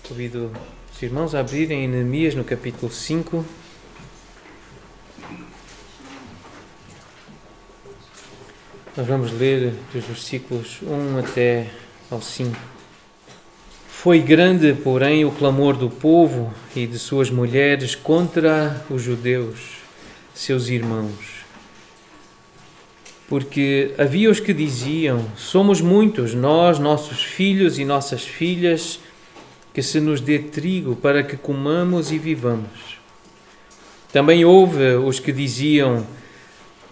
Convido os irmãos a abrirem em Neemias no capítulo 5. Nós vamos ler dos versículos 1 até ao 5. Foi grande, porém, o clamor do povo e de suas mulheres contra os judeus, seus irmãos. Porque havia os que diziam: somos muitos, nós, nossos filhos e nossas filhas, que se nos dê trigo para que comamos e vivamos. Também houve os que diziam: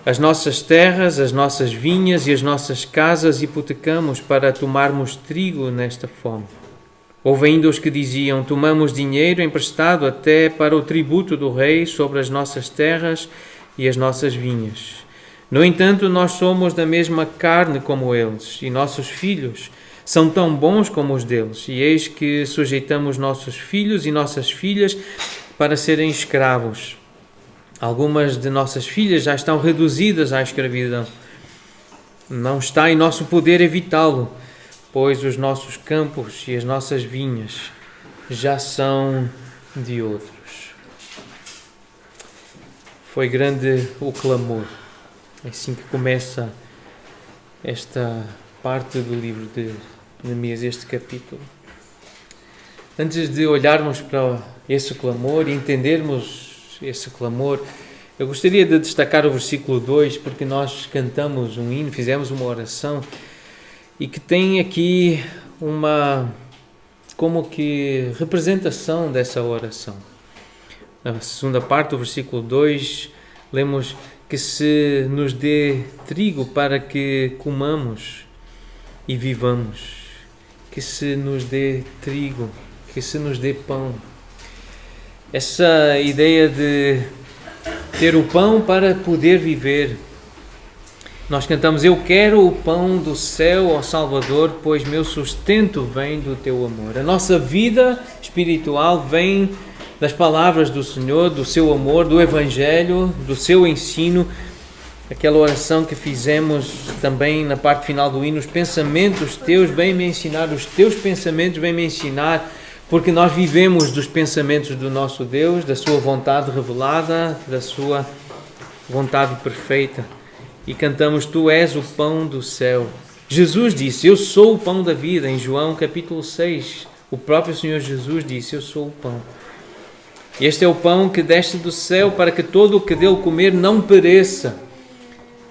as nossas terras, as nossas vinhas e as nossas casas hipotecamos para tomarmos trigo nesta fome. Houve ainda os que diziam: tomamos dinheiro emprestado até para o tributo do rei sobre as nossas terras e as nossas vinhas. No entanto, nós somos da mesma carne como eles, e nossos filhos são tão bons como os deles, e eis que sujeitamos nossos filhos e nossas filhas para serem escravos. Algumas de nossas filhas já estão reduzidas à escravidão. Não está em nosso poder evitá-lo, pois os nossos campos e as nossas vinhas já são de outros. Foi grande o clamor. É assim que começa esta parte do livro de Neemias, este capítulo. Antes de olharmos para esse clamor e entendermos esse clamor, eu gostaria de destacar o versículo 2, porque nós cantamos um hino, fizemos uma oração, e que tem aqui uma, como que, representação dessa oração. Na segunda parte do versículo 2, lemos que se nos dê trigo para que comamos e vivamos. Que se nos dê trigo, que se nos dê pão. Essa ideia de ter o pão para poder viver. Nós cantamos: eu quero o pão do céu, ó Salvador, pois meu sustento vem do teu amor. A nossa vida espiritual vem das palavras do Senhor, do seu amor, do Evangelho, do seu ensino. Aquela oração que fizemos também na parte final do hino: os pensamentos teus vêm me ensinar, os teus pensamentos vêm me ensinar, porque nós vivemos dos pensamentos do nosso Deus, da sua vontade revelada, da sua vontade perfeita. E cantamos: tu és o pão do céu. Jesus disse: eu sou o pão da vida, em João capítulo 6. O próprio Senhor Jesus disse: eu sou o pão. Este é o pão que desce do céu para que todo o que dele comer não pereça,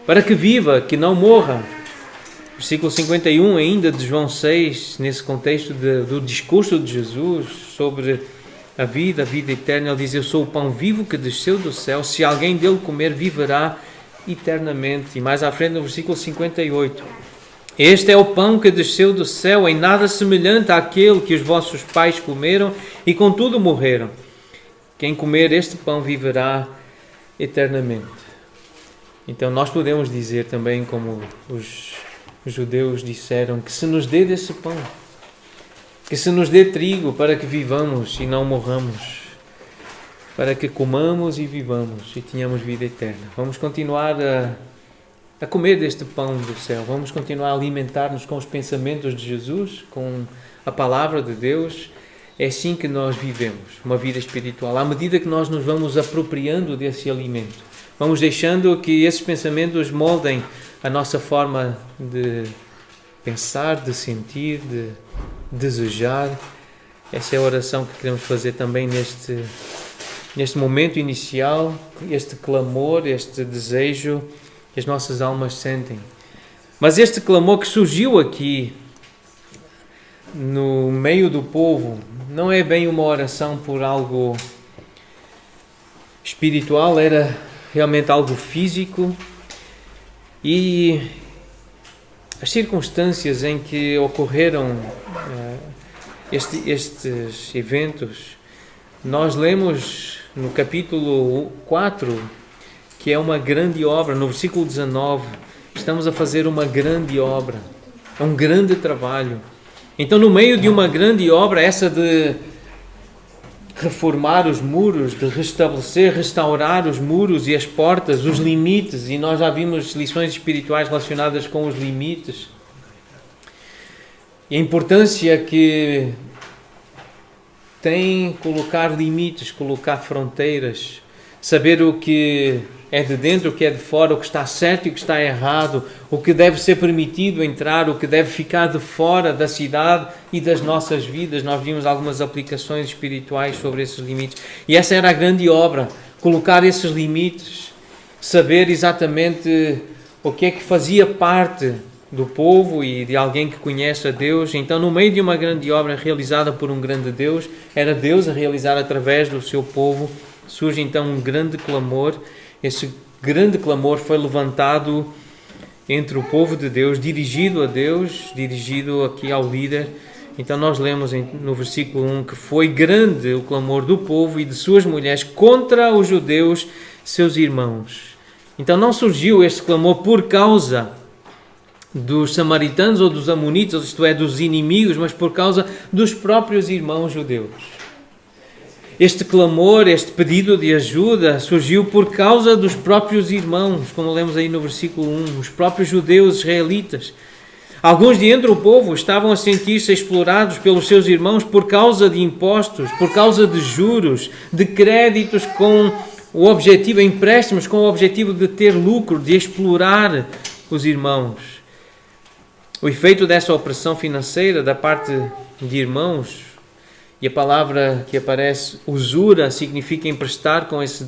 para que viva, que não morra. Versículo 51 ainda de João 6, nesse contexto do discurso de Jesus sobre a vida eterna, ele diz: eu sou o pão vivo que desceu do céu, se alguém dele comer, viverá eternamente. E mais à frente no versículo 58, este é o pão que desceu do céu, em nada semelhante àquele que os vossos pais comeram e contudo morreram. Quem comer este pão viverá eternamente. Então nós podemos dizer também, como os judeus disseram, que se nos dê desse pão, que se nos dê trigo para que vivamos e não morramos, para que comamos e vivamos e tenhamos vida eterna. Vamos continuar a comer deste pão do céu, vamos continuar a alimentar-nos com os pensamentos de Jesus, com a palavra de Deus. É assim que nós vivemos uma vida espiritual, à medida que nós nos vamos apropriando desse alimento. Vamos deixando que esses pensamentos moldem a nossa forma de pensar, de sentir, de desejar. Essa é a oração que queremos fazer também neste momento inicial, este clamor, este desejo que as nossas almas sentem. Mas este clamor que surgiu aqui no meio do povo não é bem uma oração por algo espiritual, era realmente algo físico, e as circunstâncias em que ocorreram estes eventos, nós lemos no capítulo 4 que é uma grande obra. No versículo 19, estamos a fazer uma grande obra, é um grande trabalho. Então, no meio de uma grande obra, essa de reformar os muros, de restabelecer, restaurar os muros e as portas, os limites, e nós já vimos lições espirituais relacionadas com os limites, e a importância que tem colocar limites, colocar fronteiras, saber o que é de dentro, o que é de fora, o que está certo e o que está errado, o que deve ser permitido entrar, o que deve ficar de fora da cidade e das nossas vidas. Nós vimos algumas aplicações espirituais sobre esses limites. E essa era a grande obra, colocar esses limites, saber exatamente o que é que fazia parte do povo e de alguém que conhece a Deus. Então, no meio de uma grande obra realizada por um grande Deus, era Deus a realizar através do seu povo, surge então um grande clamor. Esse grande clamor foi levantado entre o povo de Deus, dirigido a Deus, dirigido aqui ao líder. Então nós lemos no versículo 1 que foi grande o clamor do povo e de suas mulheres contra os judeus, seus irmãos. Então não surgiu este clamor por causa dos samaritanos ou dos amonitas, isto é, dos inimigos, mas por causa dos próprios irmãos judeus. Este clamor, este pedido de ajuda surgiu por causa dos próprios irmãos, como lemos aí no versículo 1, os próprios judeus israelitas. Alguns de entre o povo estavam a sentir-se explorados pelos seus irmãos por causa de impostos, por causa de juros, de créditos com o objetivo, empréstimos com o objetivo de ter lucro, de explorar os irmãos. O efeito dessa opressão financeira da parte de irmãos, e a palavra que aparece, usura, significa emprestar com esse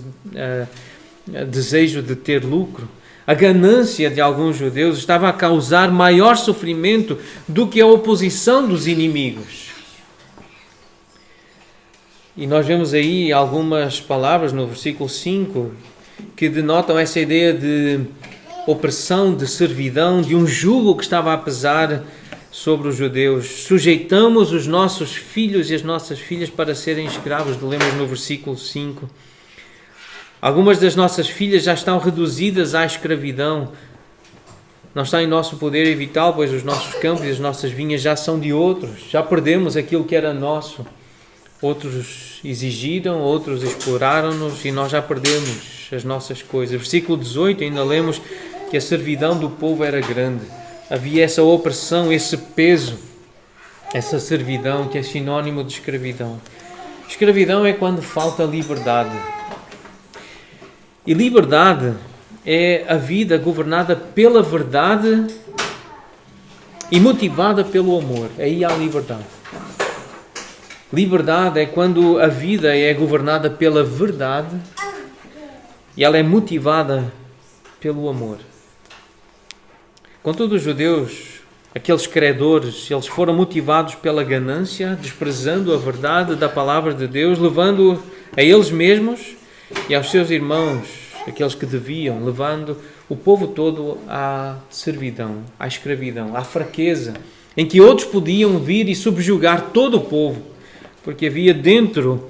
desejo de ter lucro. A ganância de alguns judeus estava a causar maior sofrimento do que a oposição dos inimigos. E nós vemos aí algumas palavras no versículo 5 que denotam essa ideia de opressão, de servidão, de um jugo que estava a pesar sobre os judeus. Sujeitamos os nossos filhos e as nossas filhas para serem escravos, lemos no versículo 5. Algumas das nossas filhas já estão reduzidas à escravidão. Não está em nosso poder evitá-lo, pois os nossos campos e as nossas vinhas já são de outros. Já perdemos aquilo que era nosso. Outros exigiram, outros exploraram-nos e nós já perdemos as nossas coisas. Versículo 18, ainda lemos que a servidão do povo era grande. Havia essa opressão, esse peso, essa servidão que é sinónimo de escravidão. Escravidão é quando falta liberdade. E liberdade é a vida governada pela verdade e motivada pelo amor. Aí há liberdade. Liberdade é quando a vida é governada pela verdade e ela é motivada pelo amor. Contudo, os judeus, aqueles credores, eles foram motivados pela ganância, desprezando a verdade da palavra de Deus, levando a eles mesmos e aos seus irmãos, aqueles que deviam, levando o povo todo à servidão, à escravidão, à fraqueza, em que outros podiam vir e subjugar todo o povo, porque havia dentro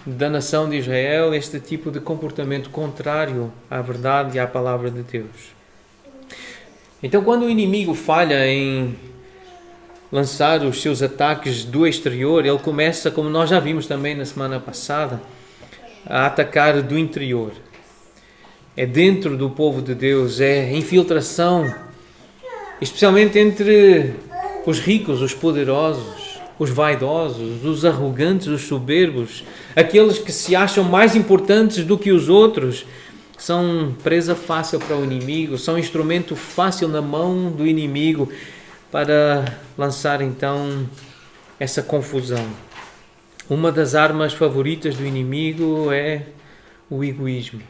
da nação de Israel este tipo de comportamento contrário à verdade e à palavra de Deus. Então, quando o inimigo falha em lançar os seus ataques do exterior, ele começa, como nós já vimos também na semana passada, a atacar do interior. É dentro do povo de Deus, é infiltração, especialmente entre os ricos, os poderosos, os vaidosos, os arrogantes, os soberbos, aqueles que se acham mais importantes do que os outros, são presa fácil para o inimigo, são instrumento fácil na mão do inimigo para lançar então essa confusão. Uma das armas favoritas do inimigo é o egoísmo.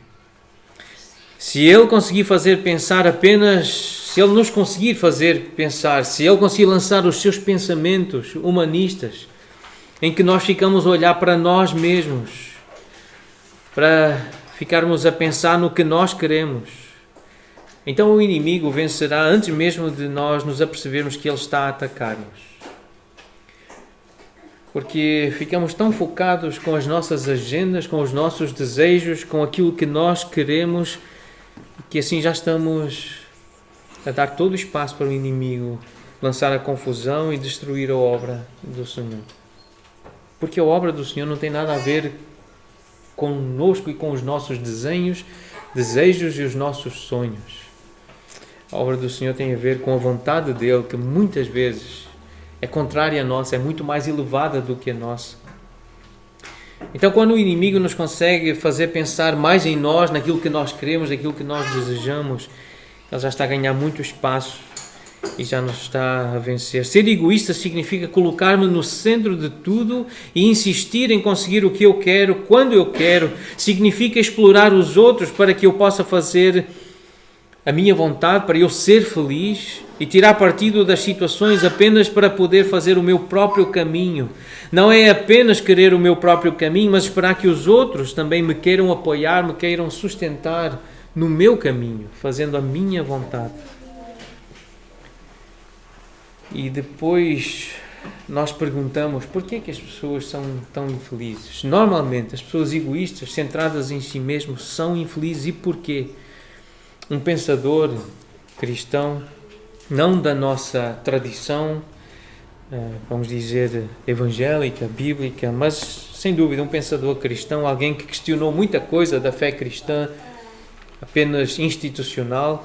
Se ele conseguir fazer pensar apenas, se ele nos conseguir fazer pensar, se ele conseguir lançar os seus pensamentos humanistas, em que nós ficamos a olhar para nós mesmos, para ficarmos a pensar no que nós queremos, então o inimigo vencerá antes mesmo de nós nos apercebermos que ele está a atacar-nos. Porque ficamos tão focados com as nossas agendas, com os nossos desejos, com aquilo que nós queremos, que assim já estamos a dar todo o espaço para o inimigo lançar a confusão e destruir a obra do Senhor. Porque a obra do Senhor não tem nada a ver conosco e com os nossos desejos e os nossos sonhos. A obra do Senhor tem a ver com a vontade dele, que muitas vezes é contrária à nossa, é muito mais elevada do que a nossa. Então, quando o inimigo nos consegue fazer pensar mais em nós, naquilo que nós queremos, naquilo que nós desejamos, ele já está a ganhar muito espaço e já nos está a vencer. Ser egoísta significa colocar-me no centro de tudo e insistir em conseguir o que eu quero, quando eu quero. Significa explorar os outros para que eu possa fazer a minha vontade, para eu ser feliz e tirar partido das situações apenas para poder fazer o meu próprio caminho. Não é apenas querer o meu próprio caminho, mas esperar que os outros também me queiram apoiar, me queiram sustentar no meu caminho, fazendo a minha vontade. E depois nós perguntamos por que é que as pessoas são tão infelizes. Normalmente as pessoas egoístas, centradas em si mesmos, são infelizes. E porquê? Um pensador cristão, não da nossa tradição, vamos dizer, evangélica, bíblica, mas sem dúvida um pensador cristão, alguém que questionou muita coisa da fé cristã, apenas institucional,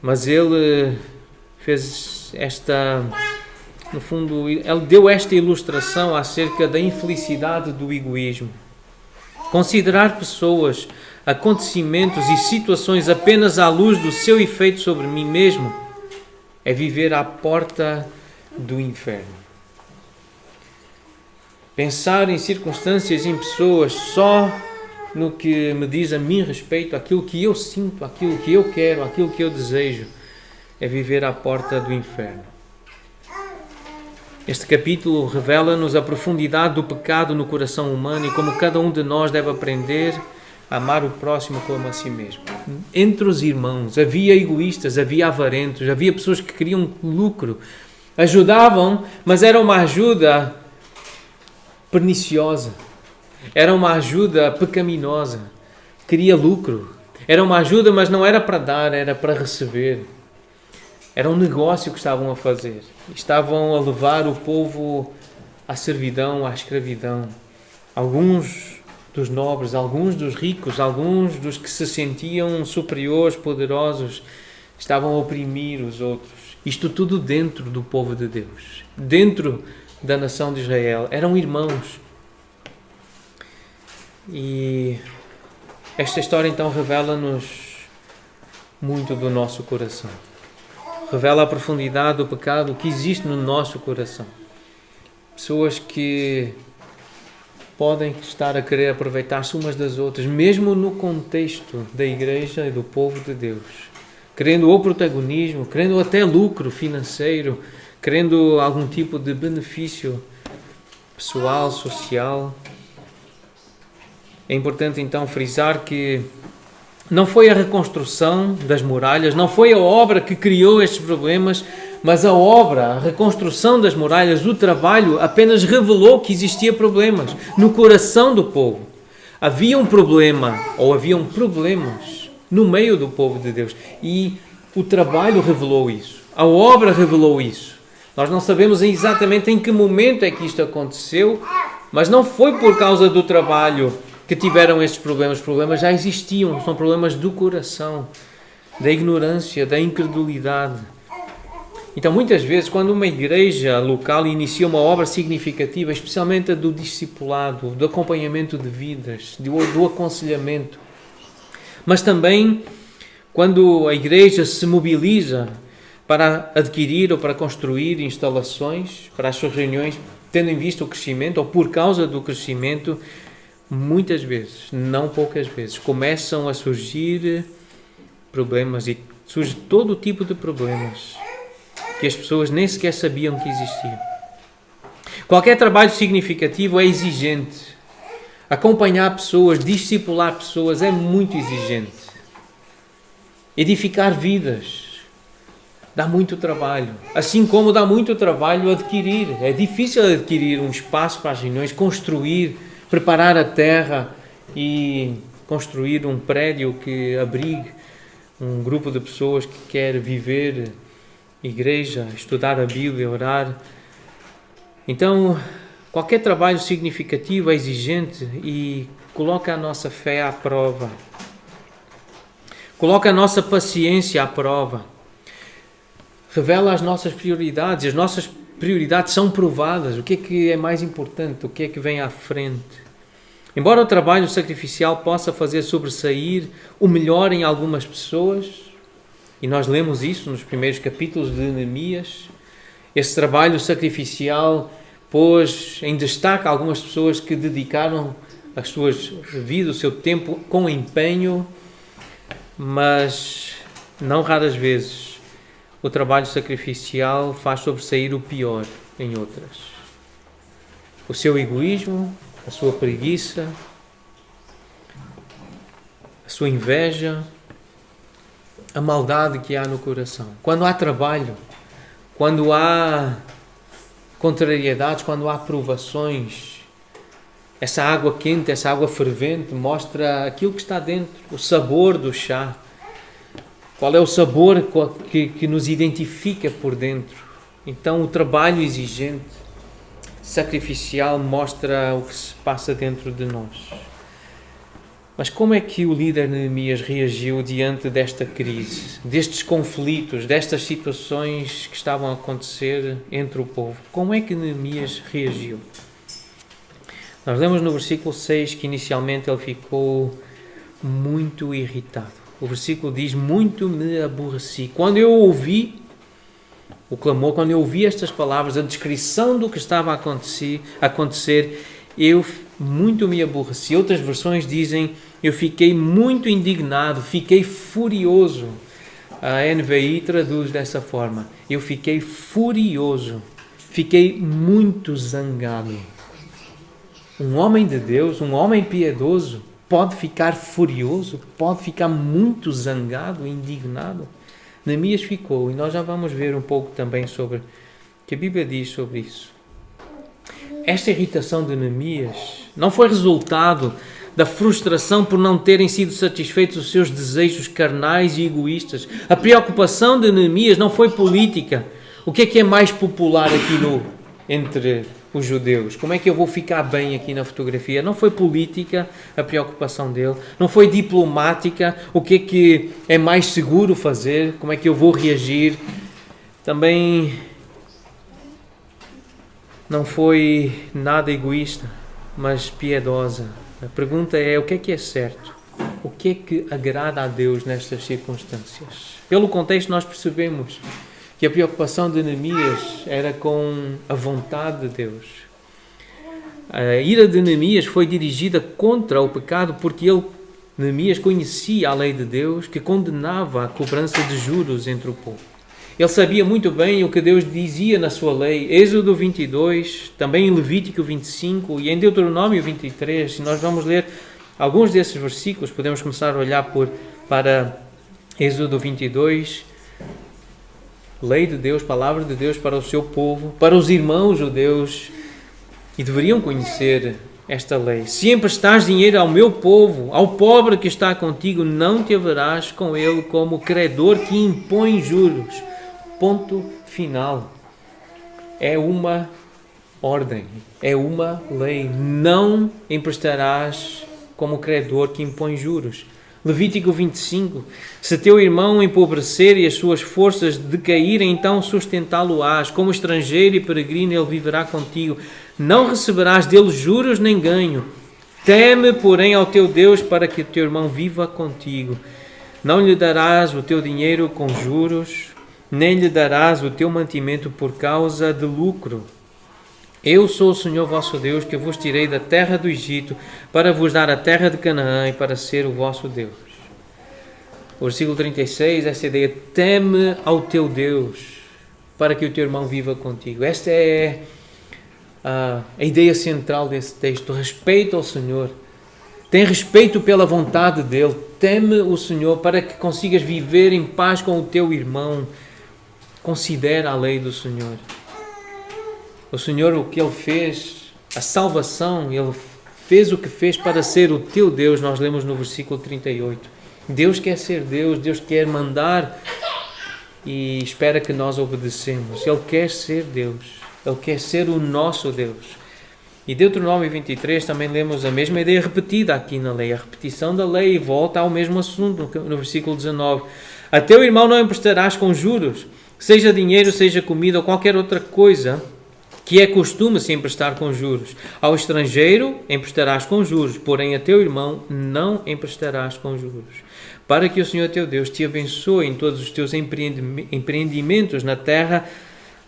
mas ele fez no fundo, ele deu esta ilustração acerca da infelicidade do egoísmo. Considerar pessoas, acontecimentos e situações apenas à luz do seu efeito sobre mim mesmo é viver à porta do inferno. Pensar em circunstâncias, em pessoas, só no que me diz a mim respeito, aquilo que eu sinto, aquilo que eu quero, aquilo que eu desejo, é viver à porta do inferno. Este capítulo revela-nos a profundidade do pecado no coração humano e como cada um de nós deve aprender a amar o próximo como a si mesmo. Entre os irmãos havia egoístas, havia avarentos, havia pessoas que queriam lucro, ajudavam, mas era uma ajuda perniciosa, era uma ajuda pecaminosa, queria lucro, era uma ajuda, mas não era para dar, era para receber. Era um negócio que estavam a fazer. Estavam a levar o povo à servidão, à escravidão. Alguns dos nobres, alguns dos ricos, alguns dos que se sentiam superiores, poderosos, estavam a oprimir os outros. Isto tudo dentro do povo de Deus, dentro da nação de Israel. Eram irmãos. E esta história então revela-nos muito do nosso coração. Revela a profundidade do pecado que existe no nosso coração. Pessoas que podem estar a querer aproveitar-se umas das outras, mesmo no contexto da igreja e do povo de Deus. Querendo o protagonismo, querendo até lucro financeiro, querendo algum tipo de benefício pessoal, social. É importante então frisar que não foi a reconstrução das muralhas, não foi a obra que criou estes problemas, mas a obra, a reconstrução das muralhas, o trabalho, apenas revelou que existia problemas no coração do povo. Havia um problema, ou haviam problemas no meio do povo de Deus. E o trabalho revelou isso, a obra revelou isso. Nós não sabemos exatamente em que momento é que isto aconteceu, mas não foi por causa do trabalho que tiveram estes problemas. Os problemas já existiam, são problemas do coração, da ignorância, da incredulidade. Então, muitas vezes, quando uma igreja local inicia uma obra significativa, especialmente a do discipulado, do acompanhamento de vidas, do aconselhamento, mas também quando a igreja se mobiliza para adquirir ou para construir instalações para as suas reuniões, tendo em vista o crescimento ou por causa do crescimento, muitas vezes, não poucas vezes, começam a surgir problemas e surge todo tipo de problemas que as pessoas nem sequer sabiam que existiam. Qualquer trabalho significativo é exigente. Acompanhar pessoas, discipular pessoas é muito exigente. edificar vidas dá muito trabalho. Assim como dá muito trabalho adquirir. É difícil adquirir um espaço para as reuniões, construir, preparar a terra e construir um prédio que abrigue um grupo de pessoas que quer viver igreja, estudar a Bíblia, orar. Então, qualquer trabalho significativo é exigente e coloca a nossa fé à prova. Coloca a nossa paciência à prova. Revela as nossas prioridades. As nossas prioridades são provadas. O que é mais importante? O que é que vem à frente? Embora o trabalho sacrificial possa fazer sobressair o melhor em algumas pessoas, e nós lemos isso nos primeiros capítulos de Neemias, esse trabalho sacrificial pôs em destaque algumas pessoas que dedicaram as suas vidas, o seu tempo com empenho, mas não raras vezes o trabalho sacrificial faz sobressair o pior em outras. O seu egoísmo, a sua preguiça, a sua inveja, a maldade que há no coração. Quando há trabalho, quando há contrariedades, quando há provações, essa água quente, essa água fervente mostra aquilo que está dentro, o sabor do chá. Qual é o sabor que nos identifica por dentro? Então o trabalho exigente, sacrificial, mostra o que se passa dentro de nós. Mas como é que o líder Neemias reagiu diante desta crise, destes conflitos, destas situações que estavam a acontecer entre o povo? Como é que Neemias reagiu? Nós lemos no versículo 6 que inicialmente ele ficou muito irritado. O versículo diz: muito me aborreci. Quando eu ouvi o clamor, quando eu ouvi estas palavras, a descrição do que estava a acontecer, eu muito me aborreci. Outras versões dizem: eu fiquei muito indignado, fiquei furioso. A NVI traduz dessa forma: eu fiquei furioso, fiquei muito zangado. Um homem de Deus, um homem piedoso, pode ficar furioso, pode ficar muito zangado, indignado. Neemias ficou, e nós já vamos ver um pouco também sobre o que a Bíblia diz sobre isso. Esta irritação de Neemias não foi resultado da frustração por não terem sido satisfeitos os seus desejos carnais e egoístas. A preocupação de Neemias não foi política. O que é mais popular aqui entre os judeus? Como é que eu vou ficar bem aqui na fotografia? Não foi política a preocupação dele, não foi diplomática, o que é mais seguro fazer, como é que eu vou reagir. Também não foi nada egoísta, mas piedosa. A pergunta é: o que é certo? O que é que agrada a Deus nestas circunstâncias? Pelo contexto nós percebemos que a preocupação de Neemias era com a vontade de Deus. A ira de Neemias foi dirigida contra o pecado porque Neemias conhecia a lei de Deus que condenava a cobrança de juros entre o povo. Ele sabia muito bem o que Deus dizia na sua lei. Êxodo 22, também em Levítico 25 e em Deuteronômio 23. Nós vamos ler alguns desses versículos. Podemos começar a olhar para Êxodo 22. Lei de Deus, palavra de Deus para o seu povo, para os irmãos judeus, e deveriam conhecer esta lei. Se emprestares dinheiro ao meu povo, ao pobre que está contigo, não te haverás com ele como credor que impõe juros. Ponto final. É uma ordem, é uma lei. Não emprestarás como credor que impõe juros. Levítico 25. Se teu irmão empobrecer e as suas forças decaírem, então sustentá-lo-ás. Como estrangeiro e peregrino ele viverá contigo. Não receberás dele juros nem ganho. Teme, porém, ao teu Deus para que o teu irmão viva contigo. Não lhe darás o teu dinheiro com juros, nem lhe darás o teu mantimento por causa de lucro. Eu sou o Senhor vosso Deus, que vos tirei da terra do Egito, para vos dar a terra de Canaã e para ser o vosso Deus. O versículo 36, essa ideia: teme ao teu Deus, para que o teu irmão viva contigo. Esta é a ideia central desse texto. Respeito ao Senhor. Tem respeito pela vontade dEle. Teme o Senhor para que consigas viver em paz com o teu irmão. Considera a lei do Senhor. O Senhor, o que Ele fez, a salvação, Ele fez o que fez para ser o teu Deus. Nós lemos no versículo 38. Deus quer ser Deus, Deus quer mandar e espera que nós obedecemos. Ele quer ser Deus, Ele quer ser o nosso Deus. E Deuteronômio 23 também lemos a mesma ideia repetida aqui na lei. A repetição da lei volta ao mesmo assunto no versículo 19. A teu irmão não emprestarás com juros, seja dinheiro, seja comida ou qualquer outra coisa que é costume se emprestar com juros. Ao estrangeiro emprestarás com juros, porém a teu irmão não emprestarás com juros. Para que o Senhor teu Deus te abençoe em todos os teus empreendimentos na terra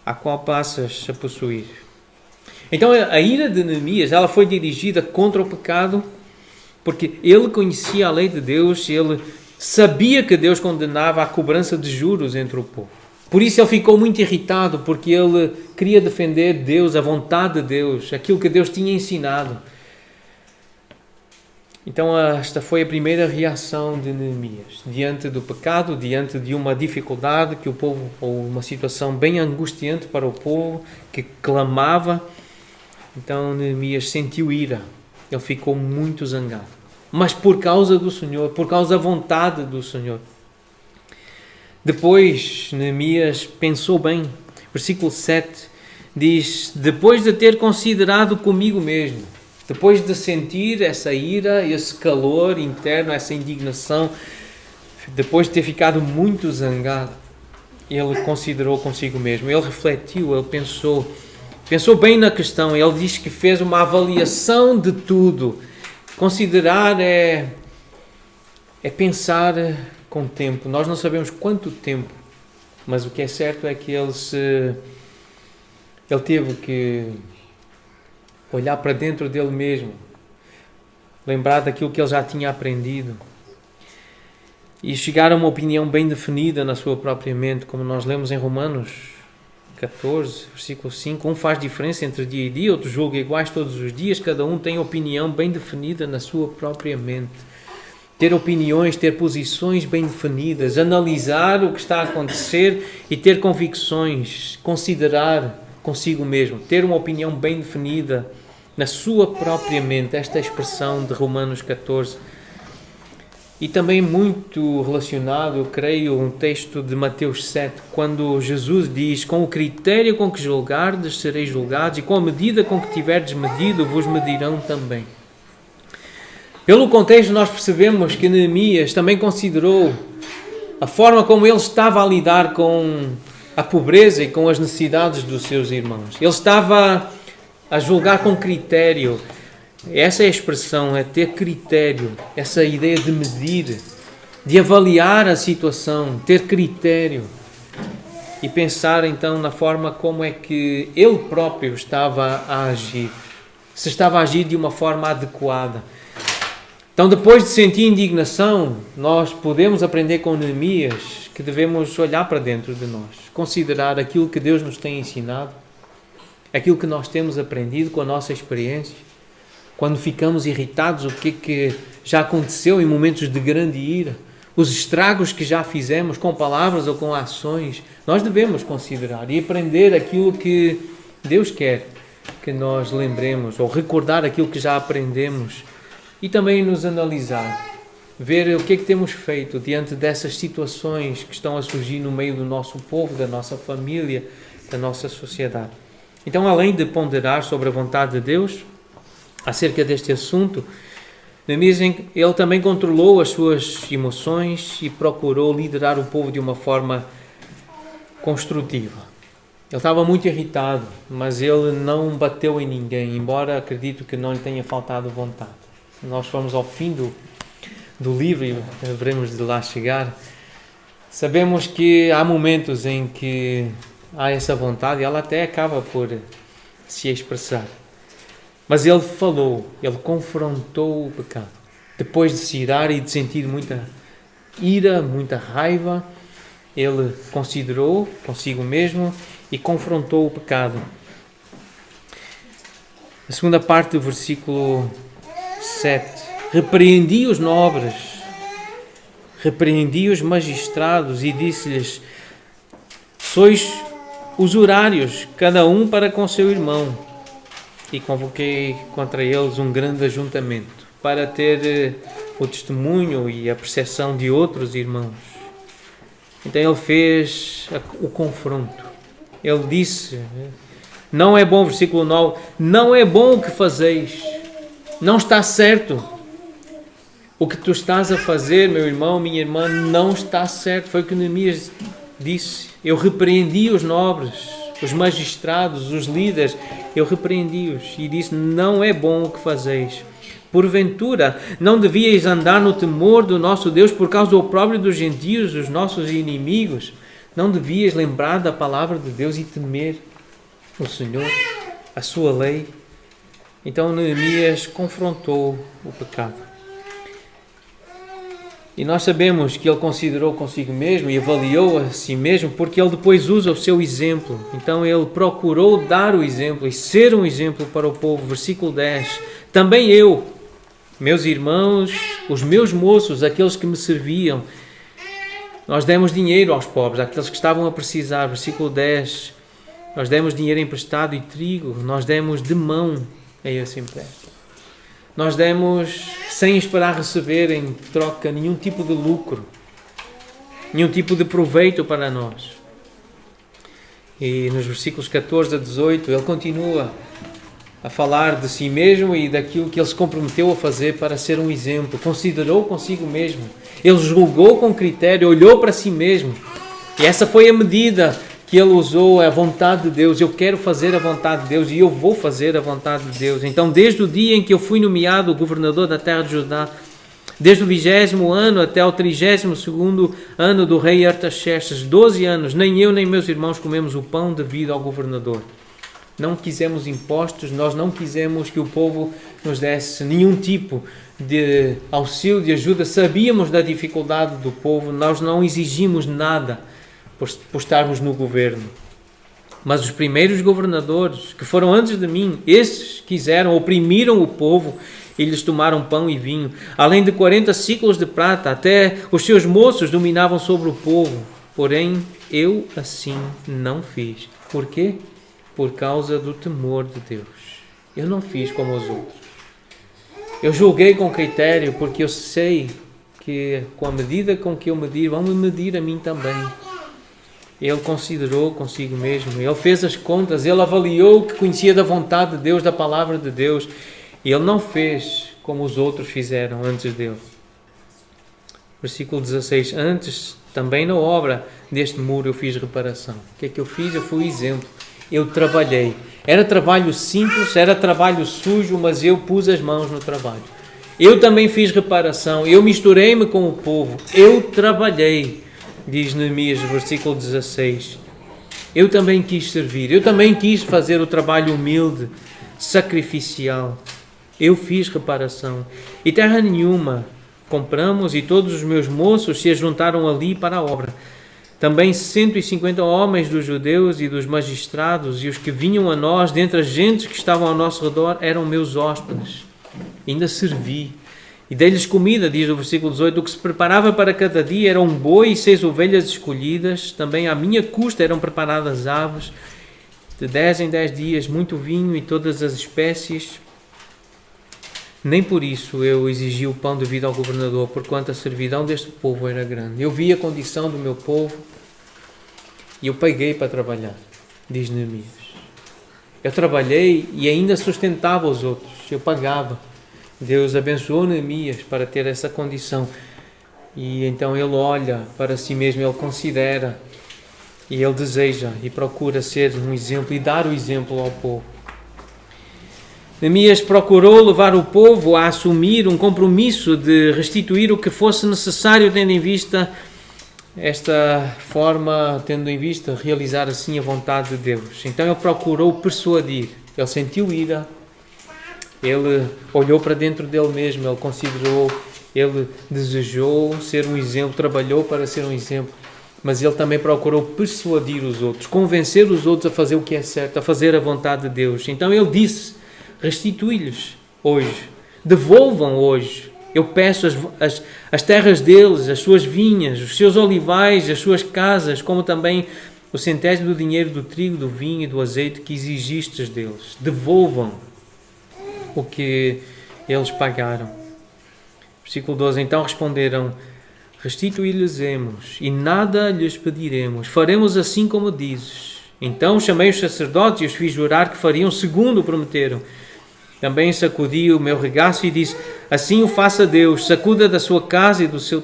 a qual passas a possuir. Então a ira de Neemias, ela foi dirigida contra o pecado, porque ele conhecia a lei de Deus, ele sabia que Deus condenava a cobrança de juros entre o povo. Por isso ele ficou muito irritado, porque ele queria defender Deus, a vontade de Deus, aquilo que Deus tinha ensinado. Então esta foi a primeira reação de Neemias, diante do pecado, diante de uma dificuldade que o povo, ou uma situação bem angustiante para o povo, que clamava. Então Neemias sentiu ira, ele ficou muito zangado, mas por causa do Senhor, por causa da vontade do Senhor. Depois Neemias pensou bem, versículo 7 diz: depois de ter considerado comigo mesmo, depois de sentir essa ira, esse calor interno, essa indignação, depois de ter ficado muito zangado, ele considerou consigo mesmo, ele refletiu, ele pensou bem na questão. Ele diz que fez uma avaliação de tudo. Considerar é pensar com tempo. Nós não sabemos quanto tempo, mas o que é certo é que ele teve que olhar para dentro dele mesmo, lembrar daquilo que ele já tinha aprendido e chegar a uma opinião bem definida na sua própria mente, como nós lemos em Romanos 14, versículo 5, um faz diferença entre dia e dia, outro julga iguais todos os dias, cada um tem opinião bem definida na sua própria mente. Ter opiniões, ter posições bem definidas, analisar o que está a acontecer e ter convicções, considerar consigo mesmo, ter uma opinião bem definida na sua própria mente, esta expressão de Romanos 14. E também muito relacionado, eu creio, um texto de Mateus 7, quando Jesus diz: com o critério com que julgardes, sereis julgados, e com a medida com que tiverdes medido, vos medirão também. Pelo contexto, nós percebemos que Neemias também considerou a forma como ele estava a lidar com a pobreza e com as necessidades dos seus irmãos. Ele estava a julgar com critério. Essa é a expressão, é ter critério, essa ideia de medir, de avaliar a situação, ter critério e pensar então na forma como é que ele próprio estava a agir, se estava a agir de uma forma adequada. Então, depois de sentir indignação, nós podemos aprender com Neemias que devemos olhar para dentro de nós, considerar aquilo que Deus nos tem ensinado, aquilo que nós temos aprendido com a nossa experiência. Quando ficamos irritados, o que já aconteceu em momentos de grande ira, os estragos que já fizemos com palavras ou com ações, nós devemos considerar e aprender aquilo que Deus quer que nós lembremos, ou recordar aquilo que já aprendemos e também nos analisar, ver o que é que temos feito diante dessas situações que estão a surgir no meio do nosso povo, da nossa família, da nossa sociedade. Então, além de ponderar sobre a vontade de Deus acerca deste assunto, Neemias, ele também controlou as suas emoções e procurou liderar o povo de uma forma construtiva. Ele estava muito irritado, mas ele não bateu em ninguém, embora acredito que não lhe tenha faltado vontade. Se nós formos ao fim do livro, e veremos de lá chegar, sabemos que há momentos em que há essa vontade e ela até acaba por se expressar. Mas ele falou, ele confrontou o pecado. Depois de se irar e de sentir muita ira, muita raiva, ele considerou consigo mesmo e confrontou o pecado. A segunda parte do versículo 7. Repreendi os nobres repreendi os magistrados e disse-lhes: sois usurários, cada um para com seu irmão. E convoquei contra eles um grande ajuntamento, para ter o testemunho e a percepção de outros irmãos. Então ele fez o confronto. Ele disse, não é bom, versículo 9, não é bom o que fazeis, não está certo. O que tu estás a fazer, meu irmão, minha irmã, não está certo. Foi o que Neemias disse. Eu repreendi os nobres, os magistrados, os líderes, eu repreendi-os e disse, não é bom o que fazeis. Porventura, não devíeis andar no temor do nosso Deus por causa do opróbrio dos gentios, os nossos inimigos? Não devias lembrar da palavra de Deus e temer o Senhor, a sua lei? Então Neemias confrontou o pecado. E nós sabemos que ele considerou consigo mesmo e avaliou a si mesmo, porque ele depois usa o seu exemplo. Então ele procurou dar o exemplo e ser um exemplo para o povo. Versículo 10. Também eu, meus irmãos, os meus moços, aqueles que me serviam, nós demos dinheiro aos pobres, àqueles que estavam a precisar. Versículo 10. Nós demos dinheiro emprestado e trigo, nós demos de mão a esse empréstimo. Nós demos sem esperar receber em troca nenhum tipo de lucro, nenhum tipo de proveito para nós. E nos versículos 14 a 18 ele continua a falar de si mesmo e daquilo que ele se comprometeu a fazer para ser um exemplo. Considerou consigo mesmo, ele julgou com critério, olhou para si mesmo. E essa foi a medida que ele usou, a vontade de Deus. Eu quero fazer a vontade de Deus e eu vou fazer a vontade de Deus. Então, desde o dia em que eu fui nomeado governador da terra de Judá, desde o 20º ano até o 32º ano do rei Artaxerxes, 12 anos, nem eu nem meus irmãos comemos o pão devido ao governador. Não quisemos impostos, nós não quisemos que o povo nos desse nenhum tipo de auxílio, de ajuda. Sabíamos da dificuldade do povo, nós não exigimos nada por estarmos no governo. Mas os primeiros governadores, que foram antes de mim, esses quiseram, oprimiram o povo e lhes tomaram pão e vinho. Além de 40 ciclos de prata, até os seus moços dominavam sobre o povo. Porém, eu assim não fiz. Por quê? Por causa do temor de Deus. Eu não fiz como os outros. Eu julguei com critério, porque eu sei que com a medida com que eu medir, vão me medir a mim também. Ele considerou consigo mesmo, ele fez as contas, ele avaliou o que conhecia da vontade de Deus, da palavra de Deus. E ele não fez como os outros fizeram antes dele. Versículo 16. Antes, também na obra deste muro eu fiz reparação. O que é que eu fiz? Eu fui exemplo. Eu trabalhei. Era trabalho simples, era trabalho sujo, mas eu pus as mãos no trabalho. Eu também fiz reparação, eu misturei-me com o povo, eu trabalhei. Diz Neemias, versículo 16. Eu também quis servir, eu também quis fazer o trabalho humilde, sacrificial. Eu fiz reparação. E terra nenhuma compramos e todos os meus moços se ajuntaram ali para a obra. Também 150 homens dos judeus e dos magistrados e os que vinham a nós, dentre as gentes que estavam ao nosso redor, eram meus hóspedes. Ainda servi. E dei-lhes comida, diz o versículo 18, o que se preparava para cada dia era um boi e 6 ovelhas escolhidas. Também à minha custa eram preparadas aves, de 10 em 10 dias, muito vinho e todas as espécies. Nem por isso eu exigi o pão devido ao governador, porquanto a servidão deste povo era grande. Eu vi a condição do meu povo e eu paguei para trabalhar, diz Neemias. Eu trabalhei e ainda sustentava os outros, eu pagava. Deus abençoou Neemias para ter essa condição. E então ele olha para si mesmo, ele considera e ele deseja e procura ser um exemplo e dar o exemplo ao povo. Neemias procurou levar o povo a assumir um compromisso de restituir o que fosse necessário, tendo em vista esta forma, tendo em vista realizar assim a vontade de Deus. Então ele procurou persuadir, ele sentiu ira, ele olhou para dentro dele mesmo, ele considerou, ele desejou ser um exemplo, trabalhou para ser um exemplo, mas ele também procurou persuadir os outros, convencer os outros a fazer o que é certo, a fazer a vontade de Deus. Então ele disse, restitui-lhes hoje, devolvam hoje Eu peço as terras deles, as suas vinhas, os seus olivais, as suas casas, como também o centésimo do dinheiro do trigo, do vinho e do azeite que exigistes deles. Devolvam o que eles pagaram. Versículo 12. Então responderam: restituir-lhes-emos e nada lhes pediremos. Faremos assim como dizes. Então chamei os sacerdotes e os fiz jurar que fariam segundo o prometeram. Também sacudi o meu regaço e disse: assim o faça Deus, sacuda da sua casa e do seu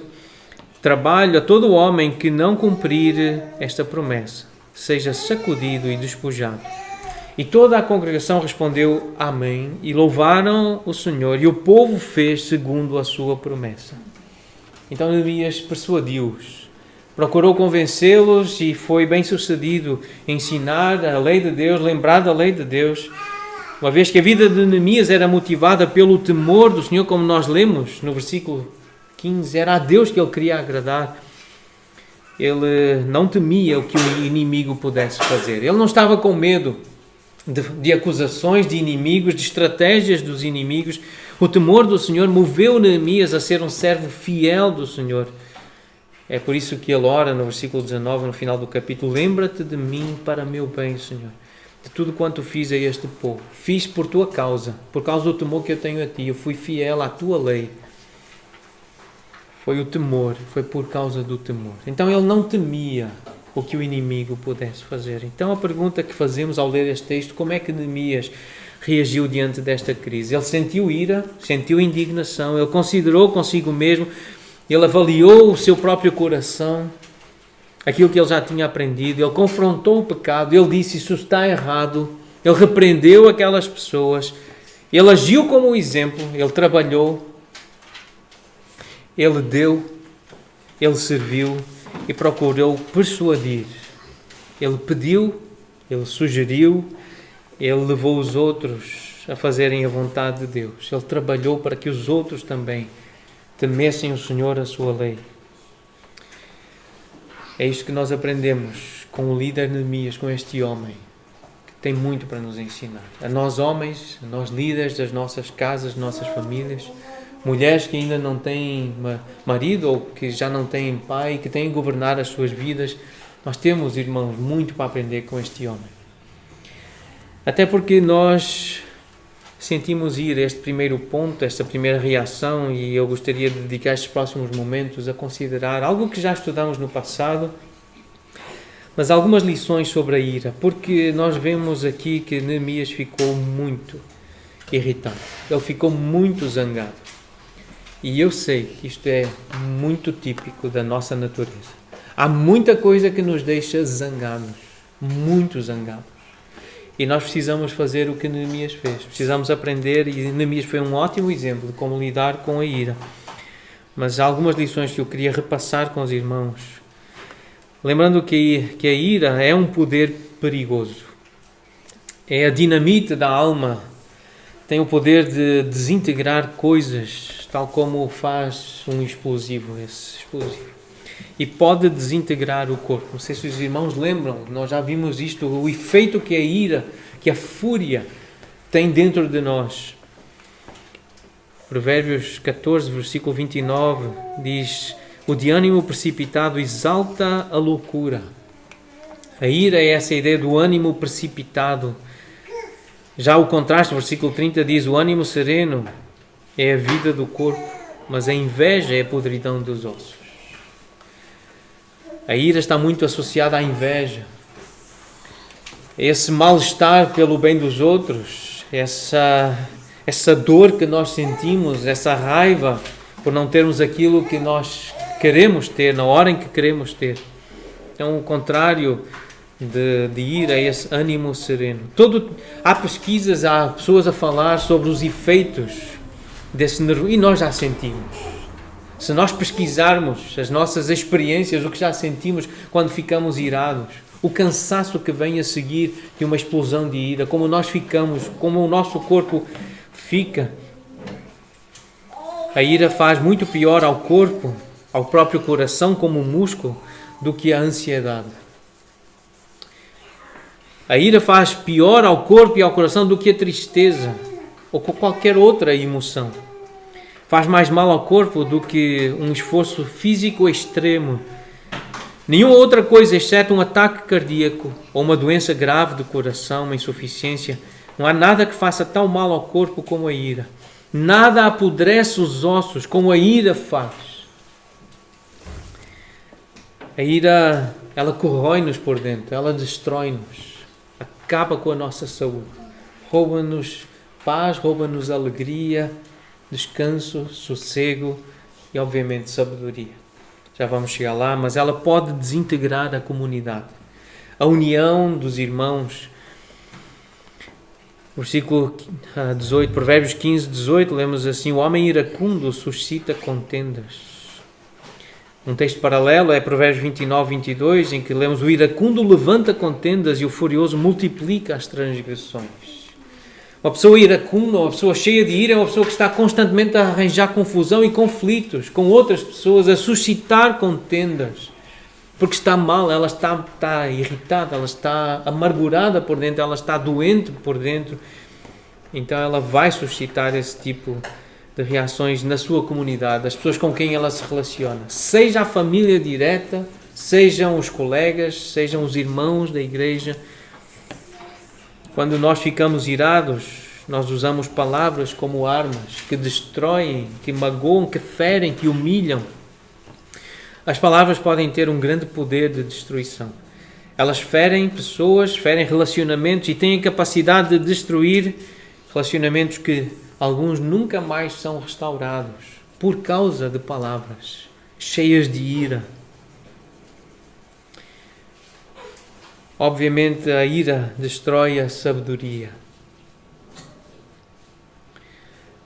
trabalho a todo homem que não cumprir esta promessa, seja sacudido e despojado. E toda a congregação respondeu amém, e louvaram o Senhor, e o povo fez segundo a sua promessa. Então Neemias persuadiu-os, procurou convencê-los e foi bem sucedido em ensinar a lei de Deus, lembrar da lei de Deus, uma vez que a vida de Neemias era motivada pelo temor do Senhor, como nós lemos no versículo 15, era a Deus que ele queria agradar. Ele não temia o que o inimigo pudesse fazer. Ele não estava com medo de acusações de inimigos, de estratégias dos inimigos. O temor do Senhor moveu Neemias a ser um servo fiel do Senhor. É por isso que ele ora no versículo 19, no final do capítulo: lembra-te de mim para meu bem, Senhor, de tudo quanto fiz a este povo. Fiz por tua causa, por causa do temor que eu tenho a ti. Eu fui fiel à tua lei. Foi o temor, foi por causa do temor. Então ele não temia o que o inimigo pudesse fazer. Então a pergunta que fazemos ao ler este texto: como é que Neemias reagiu diante desta crise? Ele sentiu ira, sentiu indignação, ele considerou consigo mesmo, ele avaliou o seu próprio coração, aquilo que ele já tinha aprendido, ele confrontou o pecado, ele disse: isso está errado, ele repreendeu aquelas pessoas, ele agiu como um exemplo, ele trabalhou, ele deu, ele serviu e procurou persuadir. Ele pediu, ele sugeriu, ele levou os outros a fazerem a vontade de Deus. Ele trabalhou para que os outros também temessem o Senhor, a sua lei. É isto que nós aprendemos com o líder Neemias, com este homem, que tem muito para nos ensinar. A nós homens, a nós líderes das nossas casas, das nossas famílias, mulheres que ainda não têm marido ou que já não têm pai, que têm que governar as suas vidas. Nós temos, irmãos, muito para aprender com este homem. Até porque nós sentimos ir a este primeiro ponto, esta primeira reação, e eu gostaria de dedicar estes próximos momentos a considerar algo que já estudamos no passado, mas algumas lições sobre a ira, porque nós vemos aqui que Neemias ficou muito irritado, ele ficou muito zangado. E eu sei que isto é muito típico da nossa natureza. Há muita coisa que nos deixa zangados, muito zangados. E nós precisamos fazer o que Neemias fez. Precisamos aprender, e Neemias foi um ótimo exemplo de como lidar com a ira. Mas há algumas lições que eu queria repassar com os irmãos. Lembrando que a ira é um poder perigoso. É a dinamite da alma. Tem o poder de desintegrar coisas, tal como faz um explosivo, esse explosivo. E pode desintegrar o corpo. Não sei se os irmãos lembram, nós já vimos isto, o efeito que a ira, que a fúria tem dentro de nós. Provérbios 14, versículo 29, diz: o de ânimo precipitado exalta a loucura. A ira é essa ideia do ânimo precipitado. Já o contraste, versículo 30 diz: o ânimo sereno é a vida do corpo, mas a inveja é a podridão dos ossos. A ira está muito associada à inveja. Esse mal-estar pelo bem dos outros, essa dor que nós sentimos, essa raiva por não termos aquilo que nós queremos ter, na hora em que queremos ter. Então, o contrário de ira é esse ânimo sereno. Há pesquisas, há pessoas a falar sobre os efeitos desse nervo, e nós já sentimos. Se nós pesquisarmos as nossas experiências, o que já sentimos quando ficamos irados, o cansaço que vem a seguir de uma explosão de ira, como nós ficamos, como o nosso corpo fica. A ira faz muito pior ao corpo, ao próprio coração como músculo, do que a ansiedade. A ira faz pior ao corpo e ao coração do que a tristeza ou qualquer outra emoção. Faz mais mal ao corpo do que um esforço físico extremo. Nenhuma outra coisa, exceto um ataque cardíaco ou uma doença grave do coração, uma insuficiência, não há nada que faça tão mal ao corpo como a ira. Nada apodrece os ossos como a ira faz. A ira, ela corrói-nos por dentro, ela destrói-nos, acaba com a nossa saúde, rouba-nos paz, rouba-nos alegria, descanso, sossego e, obviamente, sabedoria. Já vamos chegar lá, mas ela pode desintegrar a comunidade. A união dos irmãos. Versículo 18, Provérbios 15, 18, lemos assim: o homem iracundo suscita contendas. Um texto paralelo é Provérbios 29, 22, em que lemos: o iracundo levanta contendas e o furioso multiplica as transgressões. Uma pessoa iracunda, uma pessoa cheia de ira, é uma pessoa que está constantemente a arranjar confusão e conflitos com outras pessoas, a suscitar contendas, porque está mal, ela está irritada, ela está amargurada por dentro, ela está doente por dentro. Então ela vai suscitar esse tipo de reações na sua comunidade, as pessoas com quem ela se relaciona. Seja a família direta, sejam os colegas, sejam os irmãos da igreja. Quando nós ficamos irados, nós usamos palavras como armas que destroem, que magoam, que ferem, que humilham. As palavras podem ter um grande poder de destruição. Elas ferem pessoas, ferem relacionamentos e têm a capacidade de destruir relacionamentos que alguns nunca mais são restaurados por causa de palavras cheias de ira. Obviamente, a ira destrói a sabedoria.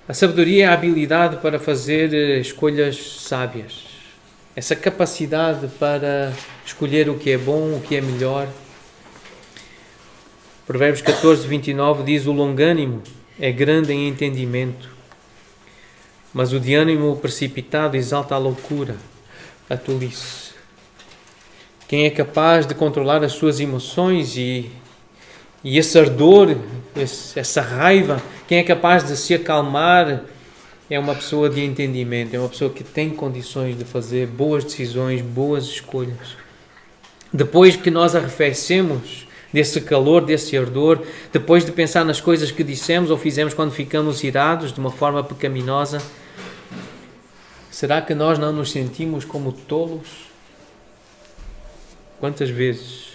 A sabedoria é a habilidade para fazer escolhas sábias. Essa capacidade para escolher o que é bom, o que é melhor. Provérbios 14, 29 diz: o longânimo é grande em entendimento, mas o de ânimo precipitado exalta a loucura, a tolice. Quem é capaz de controlar as suas emoções e esse ardor, essa raiva, quem é capaz de se acalmar, é uma pessoa de entendimento, é uma pessoa que tem condições de fazer boas decisões, boas escolhas. Depois que nós arrefecemos desse calor, desse ardor, depois de pensar nas coisas que dissemos ou fizemos quando ficamos irados de uma forma pecaminosa, será que nós não nos sentimos como tolos? Quantas vezes?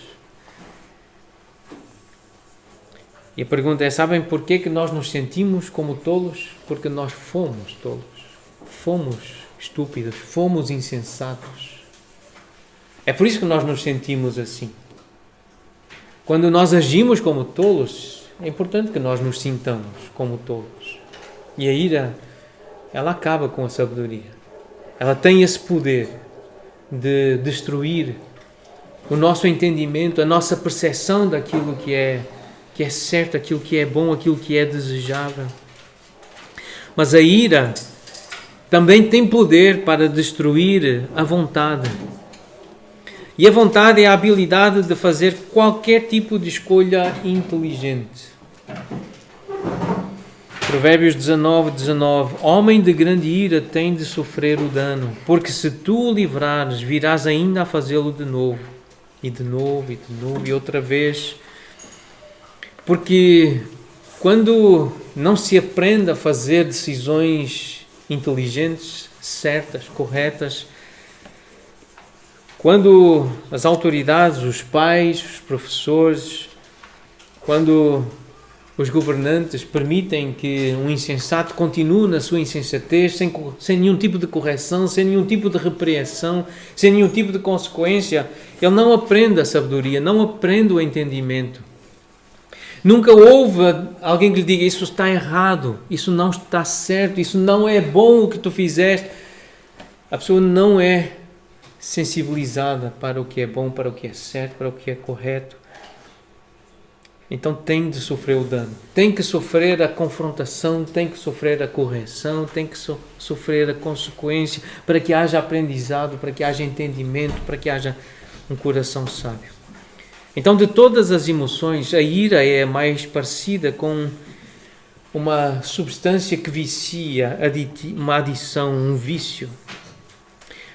E a pergunta é: sabem porquê que nós nos sentimos como tolos? Porque nós fomos tolos, fomos estúpidos, fomos insensatos. É por isso que nós nos sentimos assim. Quando nós agimos como tolos, é importante que nós nos sintamos como tolos. E a ira, ela acaba com a sabedoria. Ela tem esse poder de destruir o nosso entendimento, a nossa percepção daquilo que é certo, aquilo que é bom, aquilo que é desejável. Mas a ira também tem poder para destruir a vontade. E a vontade é a habilidade de fazer qualquer tipo de escolha inteligente. Provérbios 19, 19. Homem de grande ira tem de sofrer o dano, porque se tu o livrares, virás ainda a fazê-lo de novo. E de novo, e de novo, e outra vez. Porque quando não se aprende a fazer decisões inteligentes, certas, corretas, quando as autoridades, os pais, os professores, quando os governantes permitem que um insensato continue na sua insensatez, sem nenhum tipo de correção, sem nenhum tipo de repreensão, sem nenhum tipo de consequência, ele não aprende a sabedoria, não aprende o entendimento. Nunca houve alguém que lhe diga: isso está errado, isso não está certo, isso não é bom o que tu fizeste. A pessoa não é sensibilizada para o que é bom, para o que é certo, para o que é correto. Então tem de sofrer o dano, tem que sofrer a confrontação, tem que sofrer a correção, tem que sofrer a consequência para que haja aprendizado, para que haja entendimento, para que haja um coração sábio. Então, de todas as emoções, a ira é a mais parecida com uma substância que vicia, uma adição, um vício.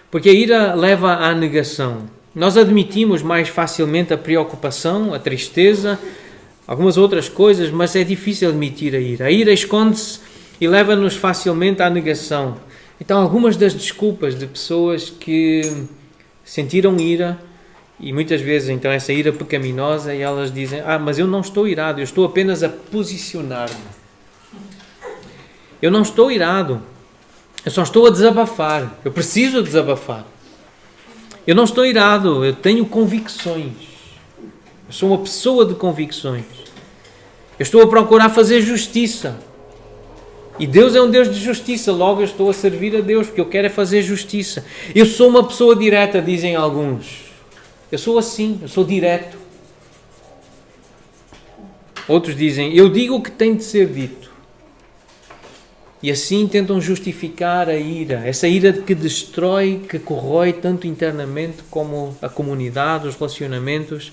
Porque a ira leva à negação. Nós admitimos mais facilmente a preocupação, a tristeza, algumas outras coisas, mas é difícil admitir a ira. A ira esconde-se e leva-nos facilmente à negação. Então, algumas das desculpas de pessoas que sentiram ira, e muitas vezes, então, essa ira pecaminosa, e elas dizem, mas eu não estou irado, eu estou apenas a posicionar-me. Eu não estou irado, eu só estou a desabafar, eu preciso desabafar. Eu não estou irado, eu tenho convicções. Eu sou uma pessoa de convicções. Eu estou a procurar fazer justiça. E Deus é um Deus de justiça, logo eu estou a servir a Deus, porque eu quero é fazer justiça. Eu sou uma pessoa direta, dizem alguns. Eu sou assim, eu sou direto. Outros dizem, eu digo o que tem de ser dito. E assim tentam justificar a ira, essa ira que destrói, que corrói tanto internamente como a comunidade, os relacionamentos.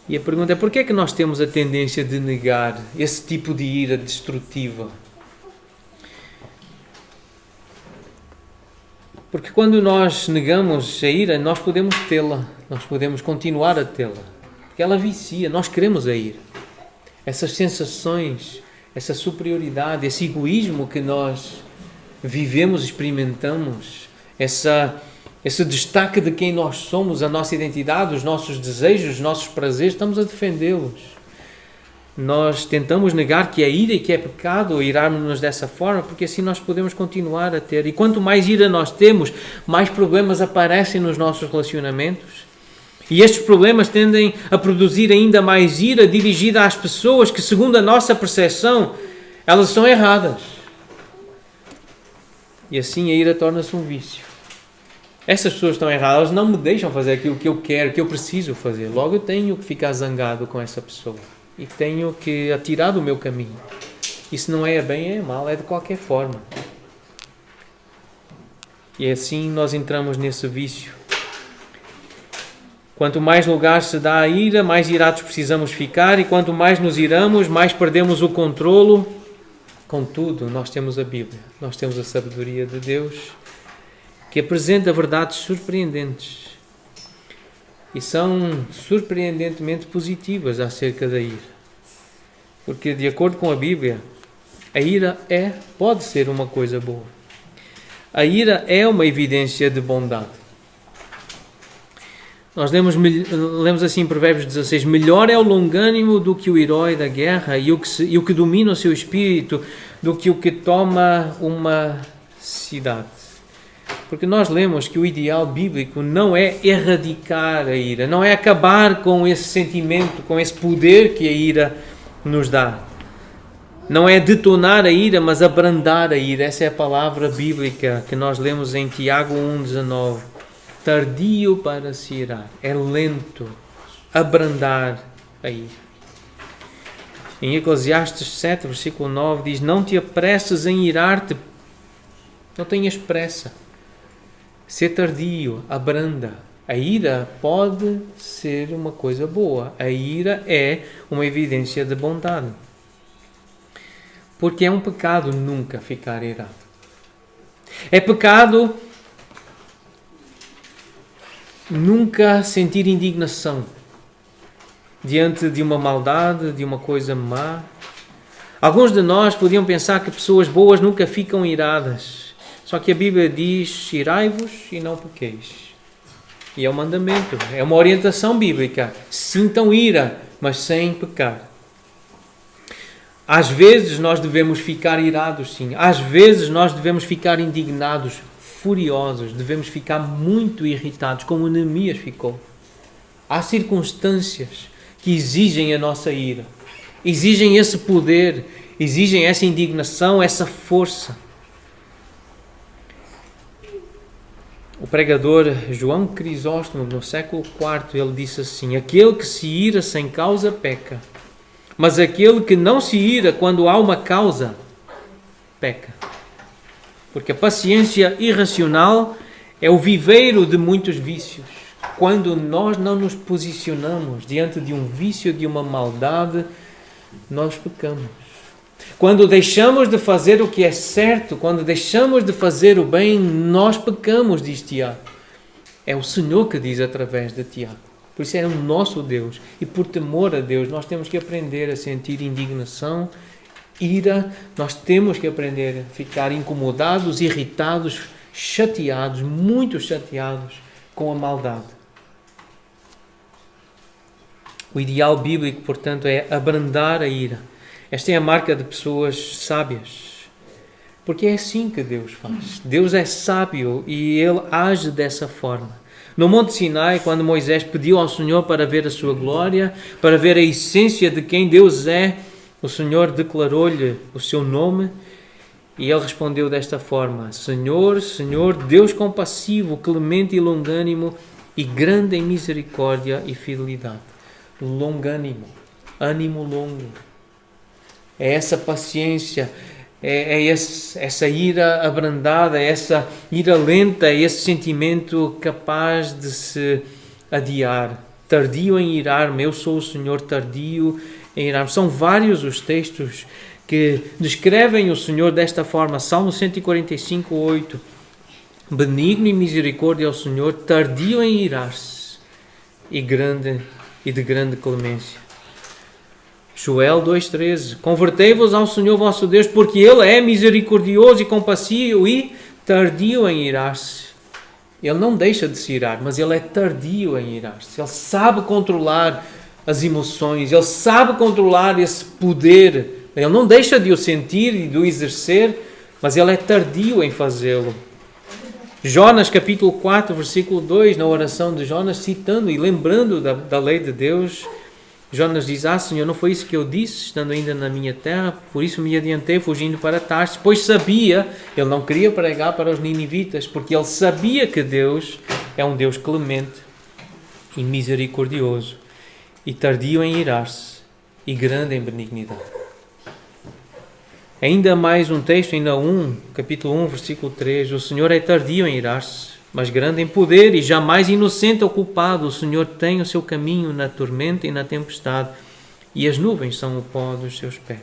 E a pergunta é, por que é que nós temos a tendência de negar esse tipo de ira destrutiva? Porque quando nós negamos a ira, nós podemos tê-la, nós podemos continuar a tê-la. Porque ela vicia, nós queremos a ira. Essas sensações, essa superioridade, esse egoísmo que nós vivemos, experimentamos, esse destaque de quem nós somos, a nossa identidade, os nossos desejos, os nossos prazeres, estamos a defendê-los. Nós tentamos negar que é ira e que é pecado, irarmos-nos dessa forma, porque assim nós podemos continuar a ter. E quanto mais ira nós temos, mais problemas aparecem nos nossos relacionamentos. E estes problemas tendem a produzir ainda mais ira dirigida às pessoas que, segundo a nossa percepção, elas são erradas. E assim a ira torna-se um vício. Essas pessoas estão erradas, elas não me deixam fazer aquilo que eu quero, que eu preciso fazer. Logo eu tenho que ficar zangado com essa pessoa. E tenho que atirar do meu caminho. Isso não é bem, é mal, é de qualquer forma. E assim nós entramos nesse vício. Quanto mais lugar se dá à ira, mais irados precisamos ficar. E quanto mais nos iramos, mais perdemos o controlo. Contudo, nós temos a Bíblia. Nós temos a sabedoria de Deus, que apresenta verdades surpreendentes. E são surpreendentemente positivas acerca da ira. Porque, de acordo com a Bíblia, a ira pode ser uma coisa boa. A ira é uma evidência de bondade. Nós lemos assim em Provérbios 16, melhor é o longânimo do que o herói da guerra e o que domina o seu espírito do que o que toma uma cidade. Porque nós lemos que o ideal bíblico não é erradicar a ira, não é acabar com esse sentimento, com esse poder que a ira nos dá. Não é detonar a ira, mas abrandar a ira. Essa é a palavra bíblica que nós lemos em Tiago 1,19. Tardio para se irar. É lento. Abrandar a ira. Em Eclesiastes 7, versículo 9, diz, não te apresses em irar-te. Não tenhas pressa. Ser tardio, abranda. A ira pode ser uma coisa boa. A ira é uma evidência de bondade. Porque é um pecado nunca ficar irado. É pecado nunca sentir indignação diante de uma maldade, de uma coisa má. Alguns de nós podiam pensar que pessoas boas nunca ficam iradas. Só que a Bíblia diz, irai-vos e não pequeis. E é um mandamento, é uma orientação bíblica. Sintam ira, mas sem pecar. Às vezes nós devemos ficar irados, sim. Às vezes nós devemos ficar indignados, furiosos. Devemos ficar muito irritados, como Neemias ficou. Há circunstâncias que exigem a nossa ira. Exigem esse poder, exigem essa indignação, essa força. O pregador João Crisóstomo, no século IV, ele disse assim, aquele que se ira sem causa peca, mas aquele que não se ira quando há uma causa, peca. Porque a paciência irracional é o viveiro de muitos vícios. Quando nós não nos posicionamos diante de um vício, de uma maldade, nós pecamos. Quando deixamos de fazer o que é certo, quando deixamos de fazer o bem, nós pecamos, diz Tiago. É o Senhor que diz através de Tiago. Por isso é o nosso Deus. E por temor a Deus, nós temos que aprender a sentir indignação, ira. Nós temos que aprender a ficar incomodados, irritados, chateados, muito chateados com a maldade. O ideal bíblico, portanto, é abrandar a ira. Esta é a marca de pessoas sábias. Porque é assim que Deus faz. Deus é sábio e Ele age dessa forma. No Monte Sinai, quando Moisés pediu ao Senhor para ver a sua glória, para ver a essência de quem Deus é, o Senhor declarou-lhe o seu nome e ele respondeu desta forma: Senhor, Senhor, Deus compassivo, clemente e longânimo e grande em misericórdia e fidelidade. Longânimo, ânimo longo. É essa paciência, essa ira abrandada, essa ira lenta, esse sentimento capaz de se adiar. Tardio em irar-me, eu sou o Senhor tardio em irar-me. São vários os textos que descrevem o Senhor desta forma. Salmo 145, 8. Benigno e misericórdia ao Senhor, tardio em irar-se e de grande clemência. Joel 2,13. Convertei-vos ao Senhor vosso Deus, porque Ele é misericordioso e compassivo e tardio em irar-se. Ele não deixa de se irar, mas Ele é tardio em irar-se. Ele sabe controlar as emoções, Ele sabe controlar esse poder. Ele não deixa de o sentir e de o exercer, mas Ele é tardio em fazê-lo. Jonas capítulo 4, versículo 2, na oração de Jonas, citando e lembrando da lei de Deus, Jonas diz: Senhor, não foi isso que eu disse, estando ainda na minha terra, por isso me adiantei, fugindo para Tarsis, pois sabia, ele não queria pregar para os ninivitas, porque ele sabia que Deus é um Deus clemente e misericordioso, e tardio em irar-se, e grande em benignidade. Ainda mais um texto, em Naum, capítulo 1, versículo 3, o Senhor é tardio em irar-se, mas grande em poder e jamais inocente ou culpado. O Senhor tem o seu caminho na tormenta e na tempestade, e as nuvens são o pó dos seus pés.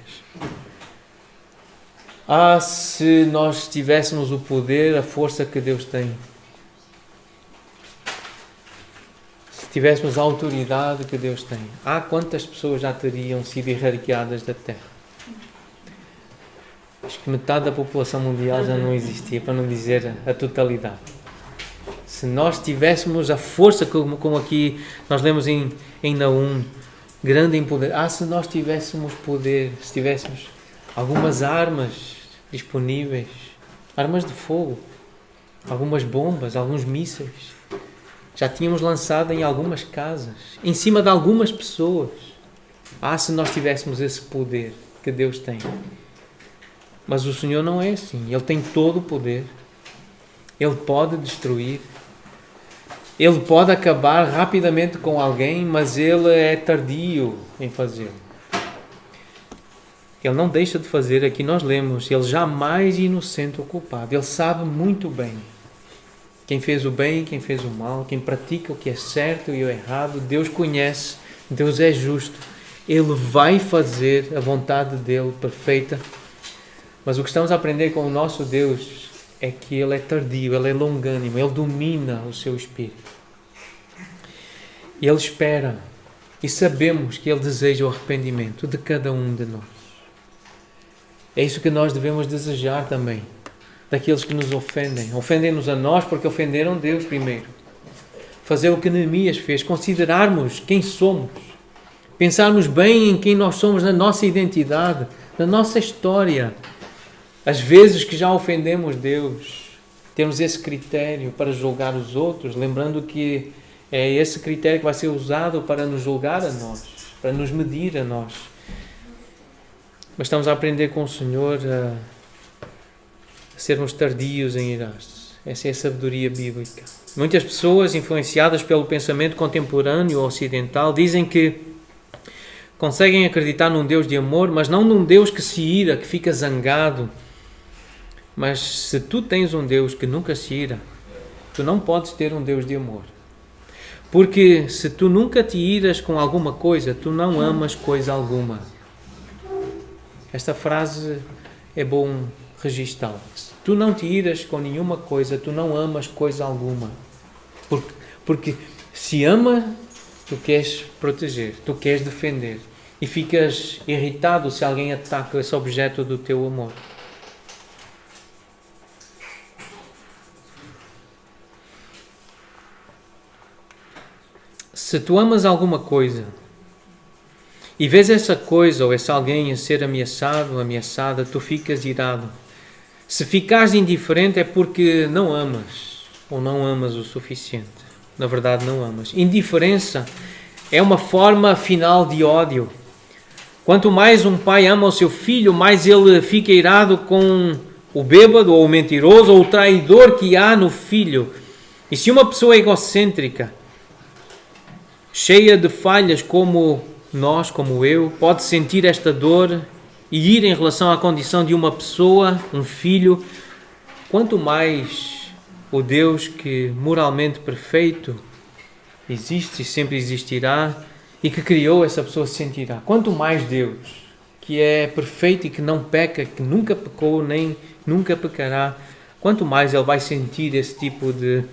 Se nós tivéssemos o poder, a força que Deus tem. Se tivéssemos a autoridade que Deus tem. Quantas pessoas já teriam sido erradicadas da terra? Acho que metade da população mundial já não existia, para não dizer a totalidade. Se nós tivéssemos a força, como aqui nós lemos em Naum, grande em poder. Se nós tivéssemos poder, se tivéssemos algumas armas disponíveis, armas de fogo, algumas bombas, alguns mísseis, já tínhamos lançado em algumas casas, em cima de algumas pessoas. Se nós tivéssemos esse poder que Deus tem. Mas o Senhor não é assim. Ele tem todo o poder. Ele pode destruir. Ele pode acabar rapidamente com alguém, mas Ele é tardio em fazê-lo. Ele não deixa de fazer, aqui nós lemos, Ele jamais é inocente ou culpado. Ele sabe muito bem quem fez o bem, quem fez o mal, quem pratica o que é certo e o errado. Deus conhece, Deus é justo. Ele vai fazer a vontade dEle perfeita. Mas o que estamos a aprender com o nosso Deus é que Ele é tardio, Ele é longânimo, Ele domina o seu espírito. Ele espera e sabemos que Ele deseja o arrependimento de cada um de nós. É isso que nós devemos desejar também, daqueles que nos ofendem. Ofendem-nos a nós porque ofenderam Deus primeiro. Fazer o que Neemias fez, considerarmos quem somos, pensarmos bem em quem nós somos, na nossa identidade, na nossa história. As vezes que já ofendemos Deus, temos esse critério para julgar os outros, lembrando que é esse critério que vai ser usado para nos julgar a nós, para nos medir a nós. Mas estamos a aprender com o Senhor a sermos tardios em irar-se. Essa é a sabedoria bíblica. Muitas pessoas, influenciadas pelo pensamento contemporâneo ocidental, dizem que conseguem acreditar num Deus de amor, mas não num Deus que se ira, que fica zangado. Mas se tu tens um Deus que nunca se ira, tu não podes ter um Deus de amor. Porque se tu nunca te iras com alguma coisa, tu não amas coisa alguma. Esta frase é bom registá-la. Se tu não te iras com nenhuma coisa, tu não amas coisa alguma. Porque se ama, tu queres proteger, tu queres defender. E ficas irritado se alguém ataca esse objeto do teu amor. Se tu amas alguma coisa e vês essa coisa ou esse alguém a ser ameaçado ou ameaçada, tu ficas irado. Se ficares indiferente é porque não amas ou não amas o suficiente. Na verdade, não amas. Indiferença é uma forma final de ódio. Quanto mais um pai ama o seu filho, mais ele fica irado com o bêbado ou o mentiroso ou o traidor que há no filho. E se uma pessoa egocêntrica, cheia de falhas como nós, como eu, pode sentir esta dor e ir em relação à condição de uma pessoa, um filho, quanto mais o Deus que moralmente perfeito existe e sempre existirá e que criou essa pessoa se sentirá. Quanto mais Deus, que é perfeito e que não peca, que nunca pecou nem nunca pecará, quanto mais Ele vai sentir esse tipo de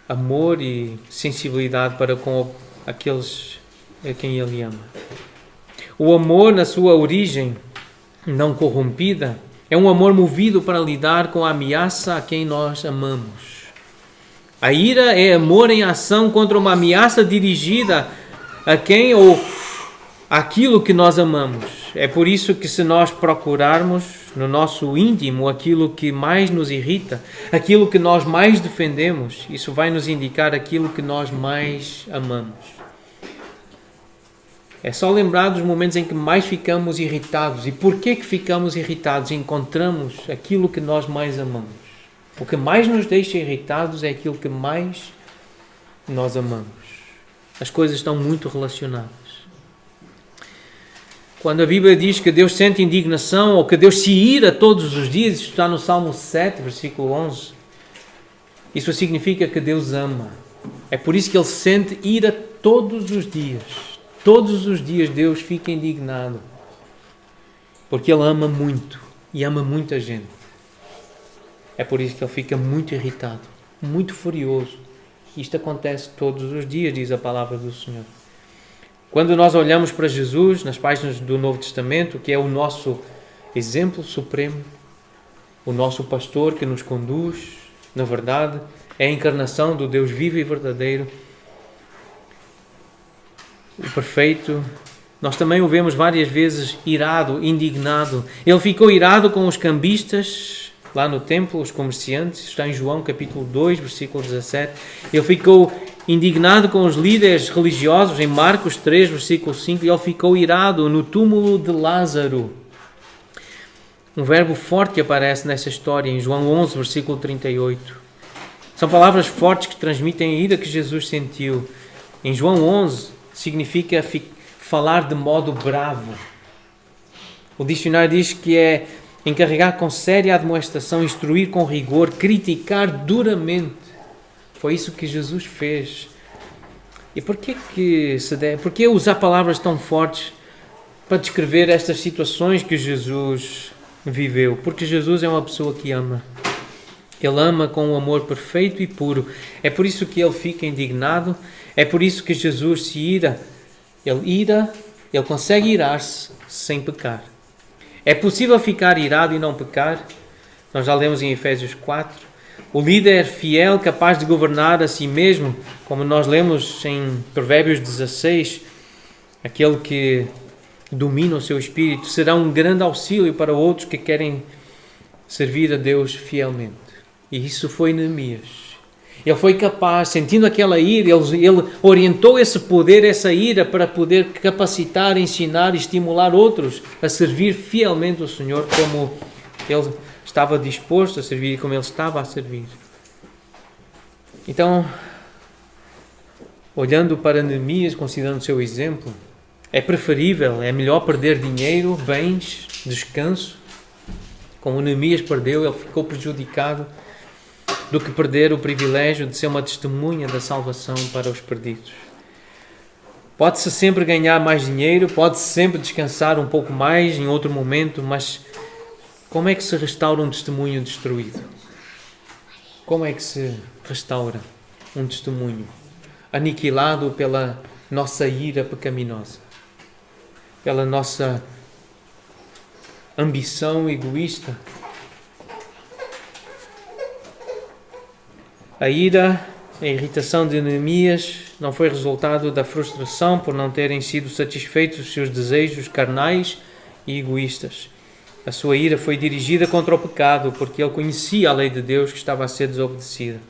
amor e sensibilidade para com aqueles a quem Ele ama. O amor, na sua origem não corrompida, é um amor movido para lidar com a ameaça a quem nós amamos. A ira é amor em ação contra uma ameaça dirigida a quem ou aquilo que nós amamos. É por isso que se nós procurarmos no nosso íntimo aquilo que mais nos irrita, aquilo que nós mais defendemos, isso vai nos indicar aquilo que nós mais amamos. É só lembrar dos momentos em que mais ficamos irritados. E por que ficamos irritados? Encontramos aquilo que nós mais amamos. O que mais nos deixa irritados é aquilo que mais nós amamos. As coisas estão muito relacionadas. Quando a Bíblia diz que Deus sente indignação ou que Deus se ira todos os dias, isso está no Salmo 7, versículo 11. Isso significa que Deus ama. É por isso que Ele sente ira todos os dias. Todos os dias Deus fica indignado. Porque Ele ama muito e ama muita gente. É por isso que Ele fica muito irritado, muito furioso. Isto acontece todos os dias, diz a palavra do Senhor. Quando nós olhamos para Jesus, nas páginas do Novo Testamento, que é o nosso exemplo supremo, o nosso pastor que nos conduz, na verdade, é a encarnação do Deus vivo e verdadeiro, o perfeito, nós também o vemos várias vezes irado, indignado. Ele ficou irado com os cambistas, lá no templo, os comerciantes, está em João capítulo 2, versículo 17. Ele ficou indignado com os líderes religiosos, em Marcos 3, versículo 5, e ele ficou irado no túmulo de Lázaro. Um verbo forte que aparece nessa história, em João 11, versículo 38. São palavras fortes que transmitem a ira que Jesus sentiu. Em João 11, significa falar de modo bravo. O dicionário diz que é encarregar com séria admoestação, instruir com rigor, criticar duramente. Foi isso que Jesus fez. E porquê usar palavras tão fortes para descrever estas situações que Jesus viveu? Porque Jesus é uma pessoa que ama. Ele ama com um amor perfeito e puro. É por isso que ele fica indignado. É por isso que Jesus se ira. Ele consegue irar-se sem pecar. É possível ficar irado e não pecar? Nós já lemos em Efésios 4. O líder fiel, capaz de governar a si mesmo, como nós lemos em Provérbios 16, aquele que domina o seu espírito, será um grande auxílio para outros que querem servir a Deus fielmente. E isso foi Neemias. Ele foi capaz, sentindo aquela ira, ele orientou esse poder, essa ira, para poder capacitar, ensinar e estimular outros a servir fielmente o Senhor como ele estava disposto a servir e como ele estava a servir. Então, olhando para Neemias, considerando o seu exemplo, é preferível, é melhor perder dinheiro, bens, descanso, como Neemias perdeu, ele ficou prejudicado, do que perder o privilégio de ser uma testemunha da salvação para os perdidos. Pode-se sempre ganhar mais dinheiro, pode-se sempre descansar um pouco mais em outro momento, mas como é que se restaura um testemunho destruído? Como é que se restaura um testemunho aniquilado pela nossa ira pecaminosa, pela nossa ambição egoísta? A ira, a irritação de Neemias não foi resultado da frustração por não terem sido satisfeitos os seus desejos carnais e egoístas. A sua ira foi dirigida contra o pecado, porque ele conhecia a lei de Deus que estava a ser desobedecida.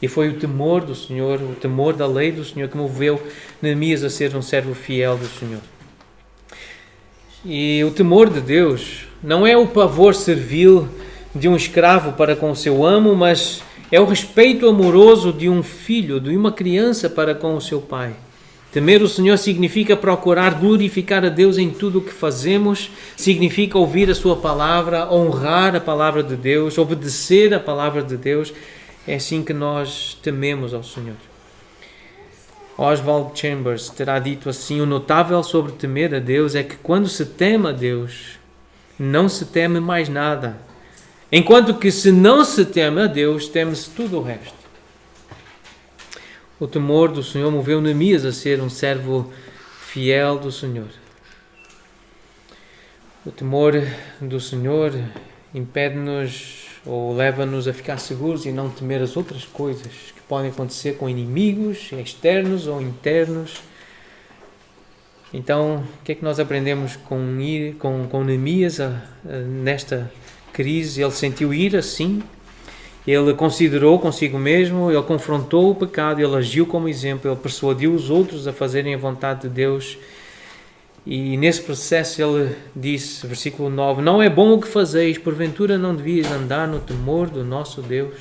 E foi o temor do Senhor, o temor da lei do Senhor, que moveu Neemias a ser um servo fiel do Senhor. E o temor de Deus não é o pavor servil de um escravo para com o seu amo, mas é o respeito amoroso de um filho, de uma criança para com o seu pai. Temer o Senhor significa procurar glorificar a Deus em tudo o que fazemos, significa ouvir a sua palavra, honrar a palavra de Deus, obedecer a palavra de Deus. É assim que nós tememos ao Senhor. Oswald Chambers terá dito assim: o notável sobre temer a Deus é que quando se teme a Deus, não se teme mais nada. Enquanto que se não se teme a Deus, teme-se tudo o resto. O temor do Senhor moveu Neemias a ser um servo fiel do Senhor. O temor do Senhor impede-nos ou leva-nos a ficar seguros e não temer as outras coisas que podem acontecer com inimigos externos ou internos. Então, o que é que nós aprendemos com Neemias nesta crise? Ele sentiu ira, sim. Ele considerou consigo mesmo, ele confrontou o pecado, ele agiu como exemplo, ele persuadiu os outros a fazerem a vontade de Deus. E nesse processo ele disse, versículo 9, não é bom o que fazeis, porventura não devias andar no temor do nosso Deus.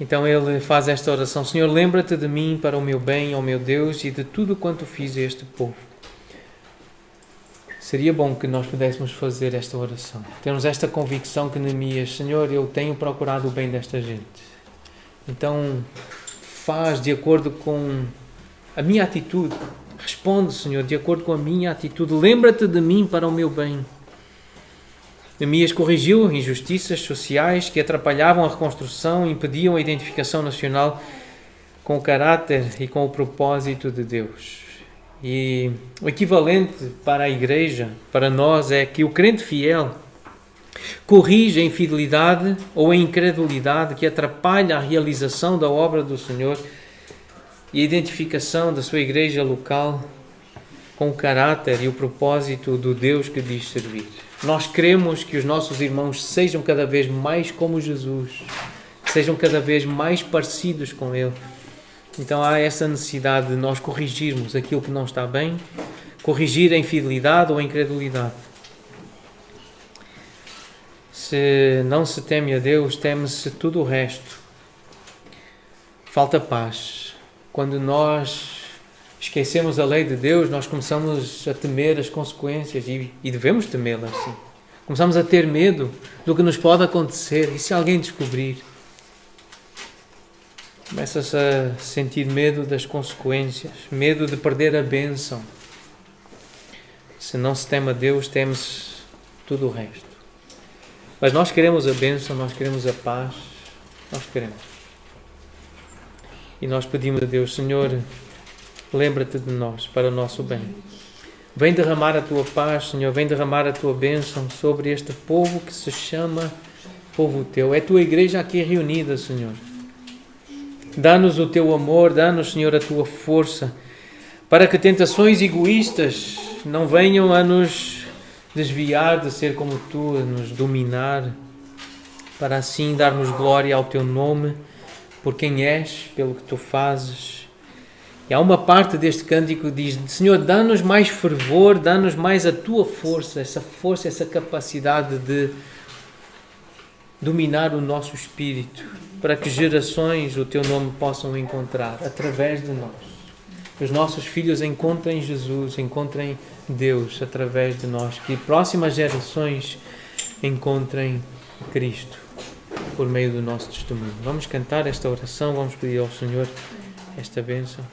Então ele faz esta oração: Senhor, lembra-te de mim para o meu bem, ó meu Deus, e de tudo quanto fiz a este povo. Seria bom que nós pudéssemos fazer esta oração, termos esta convicção que Neemias: Senhor, eu tenho procurado o bem desta gente. Então, faz de acordo com a minha atitude. Responde, Senhor, de acordo com a minha atitude. Lembra-te de mim para o meu bem. Neemias corrigiu injustiças sociais que atrapalhavam a reconstrução e impediam a identificação nacional com o caráter e com o propósito de Deus. E o equivalente para a igreja, para nós, é que o crente fiel corrige a infidelidade ou a incredulidade que atrapalha a realização da obra do Senhor e a identificação da sua igreja local com o caráter e o propósito do Deus que diz servir. Nós queremos que os nossos irmãos sejam cada vez mais como Jesus, sejam cada vez mais parecidos com Ele. Então há essa necessidade de nós corrigirmos aquilo que não está bem, corrigir a infidelidade ou a incredulidade. Se não se teme a Deus, teme-se tudo o resto. Falta paz. Quando nós esquecemos a lei de Deus, nós começamos a temer as consequências e devemos temê-las, sim. Começamos a ter medo do que nos pode acontecer. E se alguém descobrir? Começa-se a sentir medo das consequências, medo de perder a bênção. Se não se teme a Deus, teme-se tudo o resto. Mas nós queremos a bênção, nós queremos a paz, nós queremos. E nós pedimos a Deus: Senhor, lembra-te de nós para o nosso bem. Vem derramar a tua paz, Senhor, vem derramar a tua bênção sobre este povo que se chama povo teu. É a tua igreja aqui reunida, Senhor. Dá-nos o teu amor, dá-nos, Senhor, a tua força, para que tentações egoístas não venham a nos desviar de ser como tu, a nos dominar, para assim darmos glória ao teu nome, por quem és, pelo que tu fazes. E há uma parte deste cântico que diz: Senhor, dá-nos mais fervor, dá-nos mais a tua força, essa capacidade de dominar o nosso espírito, para que gerações o teu nome possam encontrar através de nós. Que os nossos filhos encontrem Jesus, encontrem Deus através de nós. Que próximas gerações encontrem Cristo por meio do nosso testemunho. Vamos cantar esta oração, vamos pedir ao Senhor esta bênção.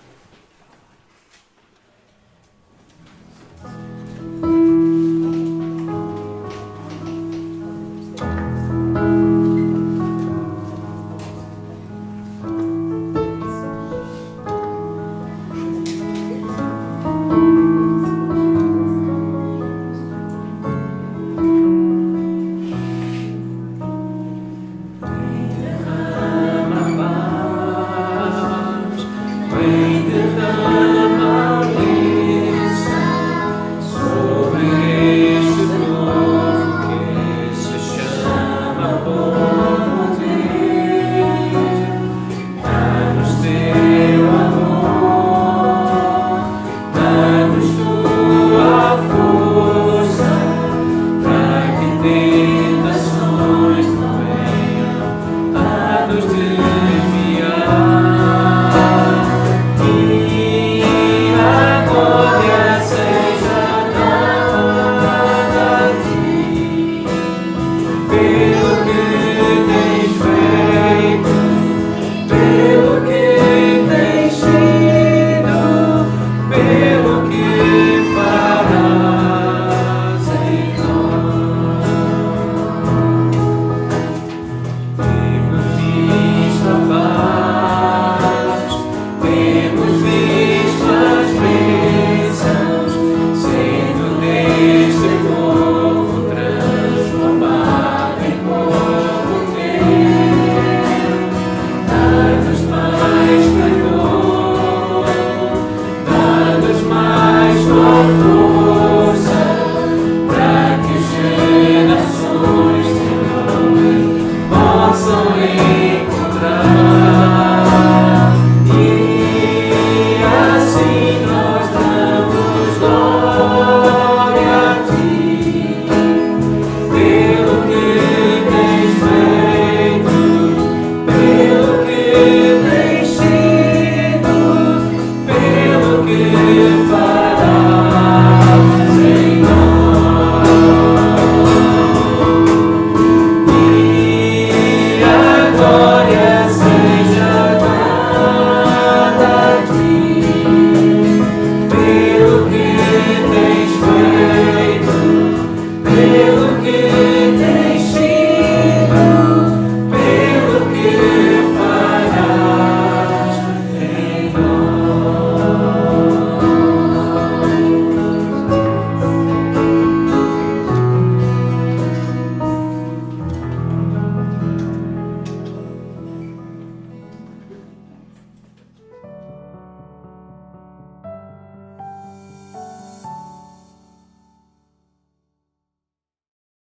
que